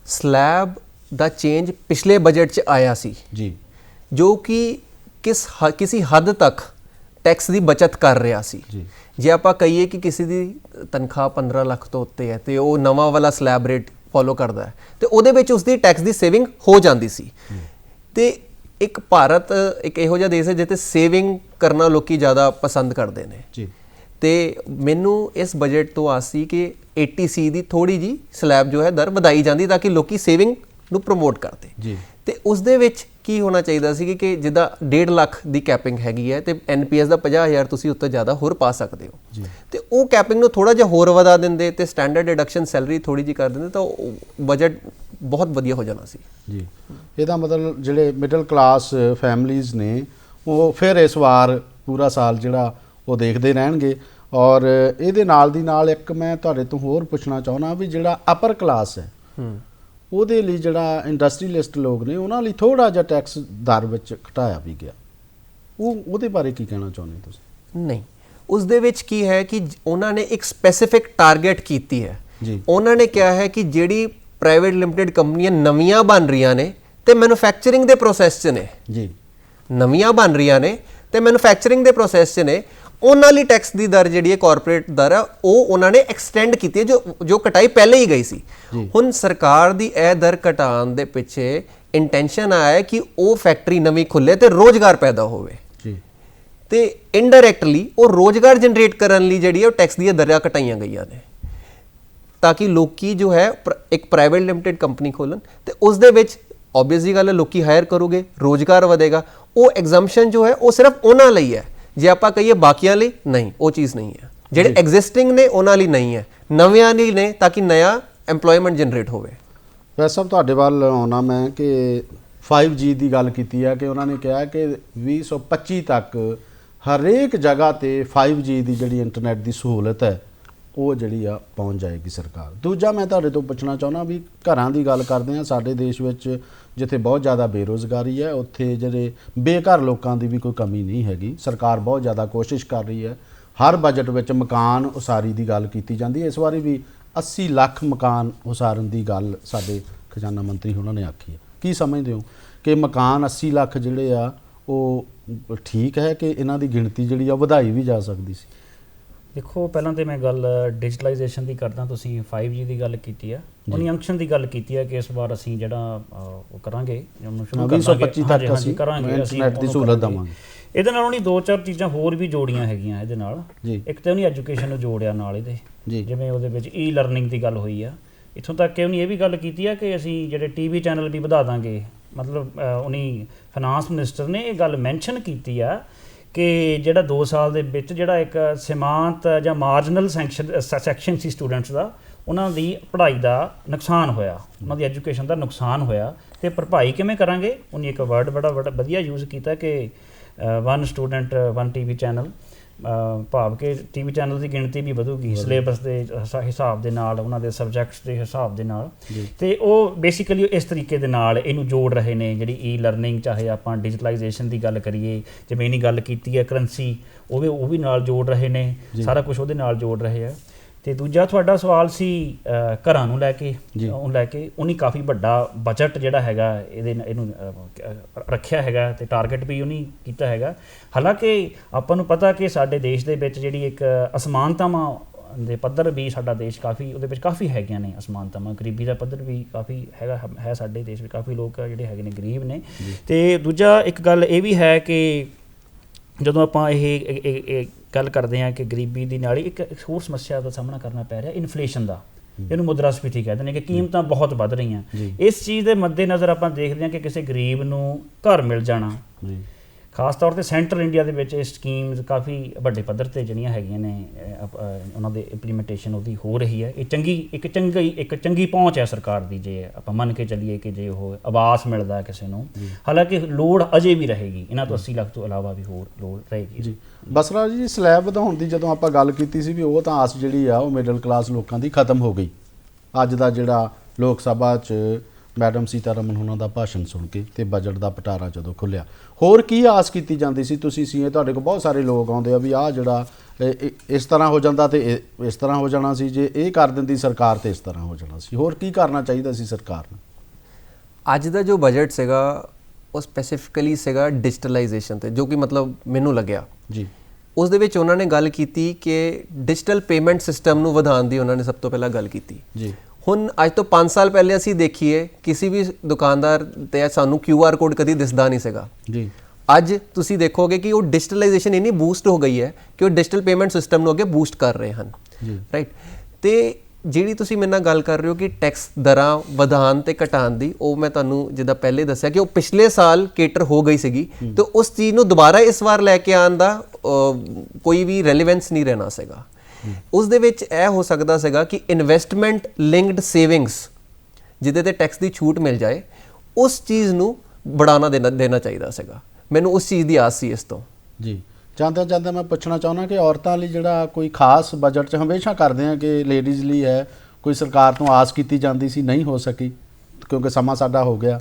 ਸਲੈਬ ਦਾ ਚੇਂਜ ਪਿਛਲੇ ਬਜਟ 'ਚ ਆਇਆ ਸੀ ਜੀ, ਜੋ ਕਿ ਕਿਸੇ ਹੱਦ ਤੱਕ ਟੈਕਸ ਦੀ ਬਚਤ ਕਰ ਰਿਹਾ ਸੀ। ਜੇ ਆਪਾਂ ਕਹੀਏ ਕਿ ਕਿਸੇ ਦੀ ਤਨਖਾਹ 15 ਲੱਖ ਤੋਂ ਉੱਤੇ ਹੈ ਤੇ ਉਹ ਨਵਾਂ ਵਾਲਾ ਸਲੈਬ ਰੇਟ ਫੋਲੋ ਕਰਦਾ ਹੈ ਤੇ ਉਹਦੇ ਵਿੱਚ ਉਸਦੀ ਟੈਕਸ ਦੀ ਸੇਵਿੰਗ ਹੋ ਜਾਂਦੀ ਸੀ। ਤੇ ਇੱਕ ਭਾਰਤ ਇੱਕ ਇਹੋ ਜਿਹਾ ਦੇਸ਼ ਹੈ ਜਿੱਥੇ ਸੇਵਿੰਗ ਕਰਨਾ ਲੋਕੀ ਜ਼ਿਆਦਾ ਪਸੰਦ ਕਰਦੇ ਨੇ ਜੀ। ਤੇ ਮੈਨੂੰ ਇਸ ਬਜਟ ਤੋਂ ਆਸ ਸੀ ਕਿ 80C ਦੀ ਥੋੜੀ ਜੀ ਸਲੈਬ ਜੋ ਹੈ ਦਰ ਵਧਾਈ ਜਾਂਦੀ ਤਾਂ ਕਿ ਲੋਕੀ ਸੇਵਿੰਗ ਨੂੰ ਪ੍ਰਮੋਟ ਕਰਦੇ ਜੀ। ਤੇ ਉਸ ਦੇ ਵਿੱਚ ਕੀ ਹੋਣਾ ਚਾਹੀਦਾ ਸੀ ਕਿ ਜਿੱਦਾਂ 1.5 ਲੱਖ ਦੀ ਕੈਪਿੰਗ ਹੈਗੀ ਹੈ ਤੇ NPS ਦਾ 50,000 ਤੁਸੀਂ ਉੱਤੇ ਜ਼ਿਆਦਾ ਹੋਰ ਪਾ ਸਕਦੇ ਹੋ, ਤੇ ਉਹ ਕੈਪਿੰਗ ਨੂੰ ਥੋੜਾ ਜਿਹਾ ਹੋਰ ਵਧਾ ਦਿੰਦੇ ਤੇ ਸਟੈਂਡਰਡ ਡਿਡਕਸ਼ਨ ਸੈਲਰੀ ਥੋੜੀ ਜਿਹੀ ਕਰ ਦਿੰਦੇ ਤਾਂ ਬਜਟ ਬਹੁਤ ਵਧੀਆ ਹੋ ਜਾਣਾ ਸੀ ਜੀ। ਇਹਦਾ ਮਤਲਬ ਜਿਹੜੇ ਮਿਡਲ ਕਲਾਸ ਫੈਮਲੀਜ਼ ਨੇ ਉਹ ਫਿਰ ਇਸ ਵਾਰ ਪੂਰਾ ਸਾਲ ਜਿਹੜਾ ਉਹ ਦੇਖਦੇ ਰਹਿਣਗੇ। ਔਰ ਇਹਦੇ ਨਾਲ ਦੀ ਨਾਲ ਇੱਕ ਮੈਂ ਤੁਹਾਡੇ ਤੋਂ ਹੋਰ ਪੁੱਛਣਾ ਚਾਹੁੰਦਾ ਵੀ ਜਿਹੜਾ ਅਪਰ ਕਲਾਸ ਹੈ ਉਹਦੇ ਲਈ ਜਿਹੜਾ ਇੰਡਸਟਰੀਲਿਸਟ ਲੋਕ ਨੇ ਉਹਨਾਂ ਲਈ ਥੋੜਾ ਜਿਹਾ ਟੈਕਸ ਦਰ ਵਿੱਚ ਘਟਾਇਆ ਵੀ ਗਿਆ, ਉਹਦੇ ਬਾਰੇ ਕੀ ਕਹਿਣਾ ਚਾਹੁੰਦੇ ਤੁਸੀਂ? ਨਹੀਂ, ਉਸ ਦੇ ਵਿੱਚ ਕੀ ਹੈ ਕਿ ਉਹਨਾਂ ਨੇ ਇੱਕ ਸਪੈਸੀਫਿਕ ਟਾਰਗੇਟ ਕੀਤੀ ਹੈ ਜੀ। ਉਹਨਾਂ ਨੇ ਕਿਹਾ ਹੈ ਕਿ ਜਿਹੜੀ ਪ੍ਰਾਈਵੇਟ ਲਿਮਟਿਡ ਕੰਪਨੀਆਂ ਨਵੀਆਂ ਬਣ ਰਹੀਆਂ ਨੇ ਤੇ ਮੈਨੂਫੈਕਚਰਿੰਗ ਦੇ ਪ੍ਰੋਸੈਸ 'ਚ ਨੇ ਜੀ, ਨਵੀਆਂ ਬਣ ਰਹੀਆਂ ਨੇ ਤੇ ਮੈਨੂਫੈਕਚਰਿੰਗ ਦੇ ਪ੍ਰੋਸੈਸ 'ਚ ਨੇ, ਉਹਨਾਂ ਲਈ ਟੈਕਸ ਦੀ ਦਰ ਜਿਹੜੀ ਹੈ ਕਾਰਪੋਰੇਟ ਦਰ ਆ ਉਹ ਉਹਨਾਂ ਨੇ ਐਕਸਟੈਂਡ ਕੀਤੀ ਹੈ, ਜੋ ਕਟਾਈ ਪਹਿਲੇ ਹੀ ਗਈ ਸੀ। ਹੁਣ ਸਰਕਾਰ ਦੀ ਇਹ ਦਰ ਘਟਾਉਣ ਦੇ ਪਿੱਛੇ ਇੰਟੈਂਸ਼ਨ ਆਇਆ ਹੈ ਕਿ ਉਹ ਫੈਕਟਰੀ ਨਵੀਂ ਖੁੱਲੇ ਤੇ ਰੋਜ਼ਗਾਰ ਪੈਦਾ ਹੋਵੇ ਤੇ ਇਨਡਾਇਰੈਕਟਲੀ ਉਹ ਰੋਜ਼ਗਾਰ ਜਨਰੇਟ ਕਰਨ ਲਈ ਜਿਹੜੀ ਹੈ ਉਹ ਟੈਕਸ ਦੀਆਂ ਦਰਾਂ ਘਟਾਈਆਂ ਗਈਆਂ ਨੇ, ਤਾਂ ਕਿ ਲੋਕੀ ਜੋ ਹੈ ਇੱਕ ਪ੍ਰਾਈਵੇਟ ਲਿਮਟਿਡ ਕੰਪਨੀ ਖੋਲਣ ਤੇ ਉਸ ਦੇ ਵਿੱਚ ਆਬਵੀਅਸਲੀ ਗੱਲ ਹੈ ਲੋਕੀ ਹਾਇਰ ਕਰੋਗੇ, ਰੋਜ਼ਗਾਰ ਵਧੇਗਾ। ਉਹ ਐਗਜ਼ੈਂਪਸ਼ਨ ਜੋ ਹੈ ਉਹ ਸਿਰਫ ਉਹਨਾਂ ਲਈ ਹੈ, ਜੇ ਆਪਾਂ ਕਹੀਏ ਬਾਕੀਆਂ ਲਈ ਨਹੀਂ, ਉਹ ਚੀਜ਼ ਨਹੀਂ ਹੈ। ਜਿਹੜੇ ਐਗਜ਼ਿਸਟਿੰਗ ਨੇ ਉਹਨਾਂ ਲਈ ਨਹੀਂ ਹੈ, ਨਵਿਆਂ ਲਈ ਨੇ, ਤਾਂ ਕਿ ਨया ਐਮਪਲੋਇਮੈਂਟ ਜਨਰੇਟ ਹੋਵੇ। ਵੈਸੇ ਸਭ ਤੁਹਾਡੇ ਵੱਲ ਆਉਣਾ ਮੈਂ ਕਿ 5G ਦੀ ਗੱਲ ਕੀਤੀ ਹੈ ਕਿ ਉਹਨਾਂ ਨੇ ਕਿਹਾ ਕਿ 2025 ਤੱਕ ਹਰੇਕ ਜਗ੍ਹਾ ਤੇ 5G ਦੀ ਜਿਹੜੀ ਇੰਟਰਨੈਟ ਦੀ ਸਹੂਲਤ ਹੈ ਉਹ ਜਿਹੜੀ ਆ ਪਹੁੰਚ ਜਾਏਗੀ ਸਰਕਾਰ। ਦੂਜਾ ਮੈਂ ਤੁਹਾਡੇ ਤੋਂ ਪੁੱਛਣਾ ਚਾਹੁੰਦਾ ਵੀ ਘਰਾਂ ਦੀ ਗੱਲ ਕਰਦੇ ਹਾਂ, ਸਾਡੇ ਦੇਸ਼ ਵਿੱਚ ਜਿੱਥੇ ਬਹੁਤ ਜ਼ਿਆਦਾ ਬੇਰੁਜ਼ਗਾਰੀ ਹੈ ਉੱਥੇ ਜਿਹੜੇ ਬੇਘਰ ਲੋਕਾਂ ਦੀ ਵੀ ਕੋਈ ਕਮੀ ਨਹੀਂ ਹੈਗੀ। ਸਰਕਾਰ ਬਹੁਤ ਜ਼ਿਆਦਾ ਕੋਸ਼ਿਸ਼ ਕਰ ਰਹੀ ਹੈ, ਹਰ ਬਜਟ ਵਿੱਚ ਮਕਾਨ ਉਸਾਰੀ ਦੀ ਗੱਲ ਕੀਤੀ ਜਾਂਦੀ ਹੈ। ਇਸ ਵਾਰੀ ਵੀ 80 ਲੱਖ ਮਕਾਨ ਉਸਾਰਨ ਦੀ ਗੱਲ ਸਾਡੇ ਖਜ਼ਾਨਾ ਮੰਤਰੀ ਉਹਨਾਂ ਨੇ ਆਖੀ ਹੈ। ਕੀ ਸਮਝਦੇ ਹੋ ਕਿ ਮਕਾਨ 80 ਲੱਖ ਜਿਹੜੇ ਆ ਉਹ ਠੀਕ ਹੈ ਕਿ ਇਹਨਾਂ ਦੀ ਗਿਣਤੀ ਜਿਹੜੀ ਆ ਵਧਾਈ ਵੀ ਜਾ ਸਕਦੀ ਸੀ? ਦੇਖੋ, ਪਹਿਲਾਂ ਤੇ ਮੈਂ ਗੱਲ ਡਿਜੀਟਲਾਈਜੇਸ਼ਨ ਦੀ ਕਰਦਾ। ਤੁਸੀਂ 5G ਦੀ ਗੱਲ ਕੀਤੀ ਆ, ਉਹਨੀ ਅੰਕਸ਼ਨ ਦੀ ਗੱਲ ਕੀਤੀ ਹੈ ਕਿ ਇਸ ਵਾਰ ਅਸੀਂ ਜਿਹੜਾ ਉਹ ਕਰਾਂਗੇ, ਉਹਨੂੰ ਸ਼ੁਰੂ ਕਰਾਂਗੇ 2025 ਤੱਕ ਅਸੀਂ ਇੰਟਰਨੈਟ ਦੀ ਸਹੂਲਤ ਦੇਵਾਂਗੇ। ਇਹਦੇ ਨਾਲ ਉਹਨੀ 2-4 ਚੀਜ਼ਾਂ ਹੋਰ ਵੀ ਜੋੜੀਆਂ ਹੈਗੀਆਂ ਇਹਦੇ ਨਾਲ। ਇੱਕ ਤੇ ਉਹਨੀ ਐਜੂਕੇਸ਼ਨ ਨੂੰ ਜੋੜਿਆ ਨਾਲ ਇਹਦੇ, ਜਿਵੇਂ ਉਹਦੇ ਵਿੱਚ ਈ ਲਰਨਿੰਗ ਦੀ ਗੱਲ ਹੋਈ ਆ। ਇੱਥੋਂ ਤੱਕ ਕਿ ਉਹਨੇ ਇਹ ਵੀ ਗੱਲ ਕੀਤੀ ਆ ਕਿ ਅਸੀਂ ਜਿਹੜੇ TV ਚੈਨਲ ਵੀ ਵਧਾ ਦਾਂਗੇ। ਮਤਲਬ ਉਹਨੀ ਫਾਈਨਾਂਸ ਮਿਨਿਸਟਰ ਨੇ ਇਹ ਗੱਲ ਮੈਂਸ਼ਨ ਕੀਤੀ ਆ ਕਿ ਜਿਹੜਾ 2 ਸਾਲ ਦੇ ਵਿੱਚ ਜਿਹੜਾ ਇੱਕ ਸੀਮਾਂਤ ਜਾਂ ਮਾਰਜਨਲ ਸੈਕਸ਼ਨ ਸੀ ਸਟੂਡੈਂਟਸ ਦਾ, ਉਹਨਾਂ ਦੀ ਪੜ੍ਹਾਈ ਦਾ ਨੁਕਸਾਨ ਹੋਇਆ, ਉਹਨਾਂ ਦੀ ਐਜੂਕੇਸ਼ਨ ਦਾ ਨੁਕਸਾਨ ਹੋਇਆ, ਤੇ ਭਰਪਾਈ ਕਿਵੇਂ ਕਰਾਂਗੇ। ਉਹਨੇ ਇੱਕ ਵਰਡ ਬੜਾ ਵਧੀਆ ਯੂਜ਼ ਕੀਤਾ ਕਿ 1 ਸਟੂਡੈਂਟ 1 TV ਚੈਨਲ, ਭਾਵ ਕਿ TV ਚੈਨਲ ਦੀ ਗਿਣਤੀ ਵੀ ਵਧੂਗੀ ਸਿਲੇਬਸ ਦੇ ਹਿਸਾਬ ਦੇ ਨਾਲ, ਉਹਨਾਂ ਦੇ ਸਬਜੈਕਟਸ ਦੇ ਹਿਸਾਬ ਦੇ ਨਾਲ। ਤੇ ਉਹ ਬੇਸਿਕਲੀ ਇਸ ਤਰੀਕੇ ਦੇ ਨਾਲ ਇਹਨੂੰ ਜੋੜ ਰਹੇ ਨੇ, ਜਿਹੜੀ ਈ ਲਰਨਿੰਗ, ਚਾਹੇ ਆਪਾਂ ਡਿਜੀਟਲਾਈਜੇਸ਼ਨ ਦੀ ਗੱਲ ਕਰੀਏ, ਜਿਵੇਂ ਇਹਨੀ ਗੱਲ ਕੀਤੀ ਹੈ ਕਰੰਸੀ, ਉਹ ਵੀ ਨਾਲ ਜੋੜ ਰਹੇ ਨੇ, ਸਾਰਾ ਕੁਝ ਉਹਦੇ ਨਾਲ jੋੜ ਰਹੇ ਆ। ਤੇ ਦੂਜਾ ਤੁਹਾਡਾ ਸਵਾਲ ਸੀ ਘਰਾਂ ਨੂੰ ਲੈ ਕੇ, ਉਹਨੇ ਕਾਫੀ ਵੱਡਾ ਬਜਟ ਜਿਹੜਾ ਹੈਗਾ ਇਹਨੂੰ ਰੱਖਿਆ ਹੈਗਾ ਤੇ ਟਾਰਗੇਟ ਵੀ ਉਹਨੇ ਕੀਤਾ ਹੈਗਾ। ਹਾਲਾਂਕਿ ਆਪਾਂ ਨੂੰ ਪਤਾ ਕਿ ਸਾਡੇ ਦੇਸ਼ ਦੇ ਵਿੱਚ ਜਿਹੜੀ ਇੱਕ ਅਸਮਾਨਤਾਵਾਂ ਦੇ ਪੱਧਰ ਵੀ ਸਾਡਾ ਦੇਸ਼ ਕਾਫੀ, ਉਹਦੇ ਵਿੱਚ ਕਾਫੀ ਹੈਗੀਆਂ ਨੇ ਅਸਮਾਨਤਾਵਾਂ। ਗਰੀਬੀ ਦਾ ਪੱਧਰ ਵੀ ਕਾਫੀ ਹੈ ਸਾਡੇ ਦੇਸ਼ ਵਿੱਚ, ਕਾਫੀ ਲੋਕ ਜਿਹੜੇ ਹੈਗੇ ਨੇ ਗਰੀਬ ਨੇ। ਤੇ ਦੂਜਾ ਇੱਕ ਗੱਲ ਇਹ ਵੀ ਹੈ ਕਿ ਜਦੋਂ ਆਪਾਂ ਇਹ ਗੱਲ ਕਰਦੇ ਹਾਂ ਕਿ ਗਰੀਬੀ ਦੀ ਨਾਲ ਇੱਕ ਹੋਰ ਸਮੱਸਿਆ ਦਾ ਸਾਹਮਣਾ ਕਰਨਾ ਪੈ ਰਿਹਾ, ਇਨਫਲੇਸ਼ਨ ਦਾ, ਇਹਨੂੰ ਮੁਦਰਾਸਫੀਤੀ ਕਹਿੰਦੇ ਨੇ, ਕਿ ਕੀਮਤਾਂ ਬਹੁਤ ਵੱਧ ਰਹੀਆਂ। ਇਸ ਚੀਜ਼ ਦੇ ਮੱਦੇਨਜ਼ਰ ਆਪਾਂ ਦੇਖਦੇ ਹਾਂ ਕਿ ਕਿਸੇ ਗਰੀਬ ਨੂੰ ਘਰ ਮਿਲ ਜਾਣਾ, ਖਾਸ ਤੌਰ ਤੇ ਸੈਂਟਰਲ ਇੰਡੀਆ ਦੇ ਵਿੱਚ ਇਹ ਸਕੀਮਸ ਕਾਫੀ ਵੱਡੇ ਪੱਧਰ ਤੇ ਜਿਹੜੀਆਂ ਹੈਗੀਆਂ ਨੇ, ਉਹਨਾਂ ਦੇ ਇੰਪਲੀਮੈਂਟੇਸ਼ਨ ਉਹਦੀ ਹੋ ਰਹੀ ਹੈ। ਇਹ ਇੱਕ ਚੰਗੀ ਪਹੁੰਚ ਹੈ ਸਰਕਾਰ ਦੀ, ਜੇ ਆਪਾਂ ਮੰਨ ਕੇ ਚੱਲੀਏ ਕਿ ਜੇ ਉਹ ਆਵਾਸ ਮਿਲਦਾ ਕਿਸੇ ਨੂੰ। ਹਾਲਾਂਕਿ ਲੋੜ ਅਜੇ ਵੀ ਰਹੇਗੀ, ਇਹਨਾਂ ਤੋਂ 80 ਲੱਖ ਤੋਂ ਇਲਾਵਾ ਵੀ ਹੋਰ ਲੋੜ ਰਹੇਗੀ। ਬਸਰਾ ਜੀ, ਸਲੈਬ ਵਧਾਉਣ ਦੀ ਜਦੋਂ ਆਪਾਂ ਗੱਲ ਕੀਤੀ ਸੀ ਵੀ ਉਹ ਤਾਂ ਆਸ ਜਿਹੜੀ ਆ ਉਹ ਮਿਡਲ ਕਲਾਸ ਲੋਕਾਂ ਦੀ ਖਤਮ ਹੋ ਗਈ। ਅੱਜ ਦਾ ਜਿਹੜਾ ਲੋਕ ਸਭਾ 'ਚ ਮੈਡਮ ਸੀਤਾਰਮਨ ਉਹਨਾਂ ਦਾ ਭਾਸ਼ਣ ਸੁਣ ਕੇ ਤੇ ਬਜਟ ਦਾ ਪਟਾਰਾ ਜਦੋਂ ਖੁੱਲਿਆ, ਹੋਰ ਕੀ ਆਸ ਕੀਤੀ ਜਾਂਦੀ ਸੀ? ਤੁਸੀਂ ਸੀਏ, ਤੁਹਾਡੇ ਕੋਲ ਬਹੁਤ ਸਾਰੇ ਲੋਕ ਆਉਂਦੇ ਆ ਵੀ ਆਹ ਜਿਹੜਾ ਇਸ ਤਰ੍ਹਾਂ ਹੋ ਜਾਂਦਾ ਤੇ ਇਸ ਤਰ੍ਹਾਂ ਹੋ ਜਾਣਾ ਸੀ, ਜੇ ਇਹ ਕਰ ਦਿੰਦੀ ਸਰਕਾਰ ਤੇ ਇਸ ਤਰ੍ਹਾਂ ਹੋ ਜਾਣਾ ਸੀ। ਹੋਰ ਕੀ ਕਰਨਾ ਚਾਹੀਦਾ ਸੀ ਸਰਕਾਰ ਨੂੰ? ਅੱਜ ਦਾ ਜੋ ਬਜਟ ਸੀਗਾ ਉਹ ਸਪੈਸੀਫਿਕਲੀ ਸੀਗਾ ਡਿਜੀਟਲਾਈਜੇਸ਼ਨ ਤੇ, ਜੋ ਕਿ ਮਤਲਬ ਮੈਨੂੰ ਲੱਗਿਆ ਜੀ ਉਸ ਦੇ ਵਿੱਚ ਉਹਨਾਂ ਨੇ ਗੱਲ ਕੀਤੀ ਕਿ ਡਿਜੀਟਲ ਪੇਮੈਂਟ ਸਿਸਟਮ ਨੂੰ ਵਧਾਉਣ ਦੀ ਉਹਨਾਂ ਨੇ ਸਭ ਤੋਂ ਪਹਿਲਾਂ ਗੱਲ ਕੀਤੀ ਜੀ। ਹੁਣ ਅੱਜ ਤੋਂ 5 ਸਾਲ ਪਹਿਲੇ ਅਸੀਂ ਦੇਖੀਏ ਕਿਸੇ ਵੀ ਦੁਕਾਨਦਾਰ ਤੇ ਸਾਨੂੰ QR ਕੋਡ ਕਦੀ ਦਿਸਦਾ ਨਹੀਂ ਸੀਗਾ ਜੀ। ਅੱਜ ਤੁਸੀਂ ਦੇਖੋਗੇ ਕਿ ਉਹ ਡਿਜੀਟਲਾਈਜੇਸ਼ਨ ਇੰਨੀ ਬੂਸਟ ਹੋ ਗਈ ਹੈ ਕਿ ਉਹ ਡਿਜੀਟਲ ਪੇਮੈਂਟ ਸਿਸਟਮ ਨੂੰ ਅੱਗੇ ਬੂਸਟ ਕਰ ਰਹੇ ਹਨ, ਰਾਈਟ। ਤੇ ਜਿਹੜੀ ਤੁਸੀਂ ਮੇਰੇ ਨਾਲ ਗੱਲ ਕਰ ਰਹੇ ਹੋ ਕਿ ਟੈਕਸ ਦਰਾਂ ਵਧਾਉਣ ਤੇ ਘਟਾਉਣ ਦੀ, ਉਹ ਮੈਂ ਤੁਹਾਨੂੰ ਜਿੱਦਾਂ ਪਹਿਲੇ ਦੱਸਿਆ ਕਿ ਉਹ ਪਿਛਲੇ ਸਾਲ ਕੇਟਰ ਹੋ ਗਈ ਸੀਗੀ, ਤੇ ਉਸ ਚੀਜ਼ ਨੂੰ ਦੁਬਾਰਾ ਇਸ ਵਾਰ ਲੈ ਕੇ ਆਉਣ ਦਾ ਕੋਈ ਵੀ ਰੈਲੇਵੈਂਸ ਨਹੀਂ ਰਹਿਣਾ ਸੀਗਾ। ਉਸ ਦੇ ਵਿੱਚ ਇਹ ਹੋ ਸਕਦਾ ਸੀਗਾ ਕਿ ਇਨਵੈਸਟਮੈਂਟ ਲਿੰਕਡ ਸੇਵਿੰਗਸ, ਜਿਹਦੇ ਤੇ ਟੈਕਸ ਦੀ ਛੂਟ ਮਿਲ ਜਾਏ, ਉਸ ਚੀਜ਼ ਨੂੰ ਬੜਾਣਾ ਦੇਣਾ ਚਾਹੀਦਾ ਸੀਗਾ। ਮੈਨੂੰ ਉਸ ਚੀਜ਼ ਦੀ ਆਸ ਸੀ ਇਸ ਤੋਂ ਜੀ। ਜਾਂਦਾ ਮੈਂ ਪੁੱਛਣਾ ਚਾਹੁੰਦਾ ਕਿ ਔਰਤਾਂ ਲਈ ਜਿਹੜਾ ਕੋਈ ਖਾਸ ਬਜਟ 'ਚ ਹਮੇਸ਼ਾ ਕਰਦੇ ਆ ਕਿ ਲੇਡੀਜ਼ ਲਈ ਹੈ, ਕੋਈ ਸਰਕਾਰ ਤੋਂ ਆਸ ਕੀਤੀ ਜਾਂਦੀ ਸੀ, ਨਹੀਂ ਹੋ ਸਕੀ ਕਿਉਂਕਿ ਸਮਾਂ ਸਾਡਾ ਹੋ ਗਿਆ।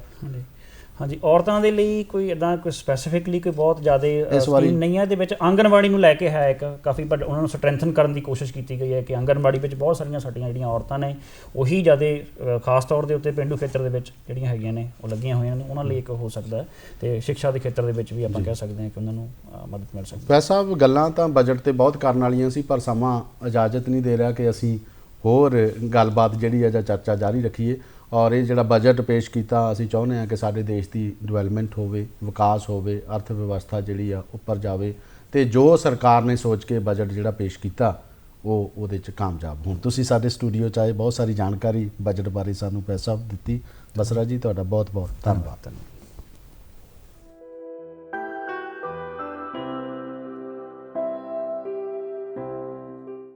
ਹਾਂਜੀ, ਔਰਤਾਂ ਦੇ ਲਈ ਕੋਈ ਇਦਾਂ ਕੋਈ ਸਪੈਸੀਫਿਕਲੀ ਕੋਈ ਬਹੁਤ ਜ਼ਿਆਦਾ ਇਸ ਵਾਰੀ ਸਕੀਮ ਨਹੀਂ ਹੈ। ਇਹਦੇ ਵਿੱਚ ਆਂਗਣਵਾੜੀ ਨੂੰ ਲੈ ਕੇ ਹੈ ਇੱਕ ਕਾਫੀ, ਬਟ ਉਹਨਾਂ ਨੂੰ ਸਟਰੈਂਥਨ ਕਰਨ ਦੀ ਕੋਸ਼ਿਸ਼ ਕੀਤੀ ਗਈ ਹੈ ਕਿ ਆਂਗਣਵਾੜੀ ਵਿੱਚ ਬਹੁਤ ਸਾਰੀਆਂ ਸਾਡੀਆਂ ਜਿਹੜੀਆਂ ਔਰਤਾਂ ਨੇ ਉਹੀ ਜ਼ਿਆਦਾ ਖਾਸ ਤੌਰ ਦੇ ਉੱਤੇ ਪੇਂਡੂ ਖੇਤਰ ਦੇ ਵਿੱਚ ਜਿਹੜੀਆਂ ਹੈਗੀਆਂ ਨੇ ਉਹ ਲੱਗੀਆਂ ਹੋਈਆਂ ਨੇ, ਉਹਨਾਂ ਲਈ ਇੱਕ ਹੋ ਸਕਦਾ ਹੈ। ਤੇ ਸਿੱਖਿਆ ਦੇ ਖੇਤਰ ਦੇ ਵਿੱਚ ਵੀ ਆਪਾਂ ਕਹਿ ਸਕਦੇ ਹਾਂ ਕਿ ਉਹਨਾਂ ਨੂੰ ਮਦਦ ਮਿਲ ਸਕਦੀ ਹੈ। ਵੈਸੇ ਸਾਹਿਬ ਗੱਲਾਂ ਤਾਂ ਬਜਟ ਤੇ ਬਹੁਤ ਕਰਨ ਵਾਲੀਆਂ ਸੀ, ਪਰ ਸਮਾਂ ਇਜਾਜ਼ਤ ਨਹੀਂ ਦੇ ਰਿਹਾ ਕਿ ਅਸੀਂ ਹੋਰ ਗੱਲਬਾਤ ਜਿਹੜੀ ਹੈ ਜਾਂ ਚਰਚਾ ਜਾਰੀ ਰੱਖੀਏ। ਔਰ ਇਹ ਜਿਹੜਾ ਬਜਟ ਪੇਸ਼ ਕੀਤਾ, ਅਸੀਂ ਚਾਹੁੰਦੇ ਹਾਂ ਕਿ ਸਾਡੇ ਦੇਸ਼ ਦੀ ਡਿਵੈਲਪਮੈਂਟ ਹੋਵੇ, ਵਿਕਾਸ ਹੋਵੇ, ਅਰਥ ਵਿਵਸਥਾ ਜਿਹੜੀ ਆ ਉੱਪਰ ਜਾਵੇ, ਤੇ ਜੋ ਸਰਕਾਰ ਨੇ ਸੋਚ ਕੇ ਬਜਟ ਜਿਹੜਾ ਪੇਸ਼ ਕੀਤਾ ਉਹ ਉਹਦੇ 'ਚ ਕਾਮਯਾਬ ਹੋਣ। ਤੁਸੀਂ ਸਾਡੇ ਸਟੂਡੀਓ 'ਚ ਆਏ, ਬਹੁਤ ਸਾਰੀ ਜਾਣਕਾਰੀ ਬਜਟ ਬਾਰੇ ਸਾਨੂੰ ਭਾਈ ਸਾਹਿਬ ਦਿੱਤੀ। ਬਸਰਾ ਜੀ, ਤੁਹਾਡਾ ਬਹੁਤ ਬਹੁਤ ਧੰਨਵਾਦ।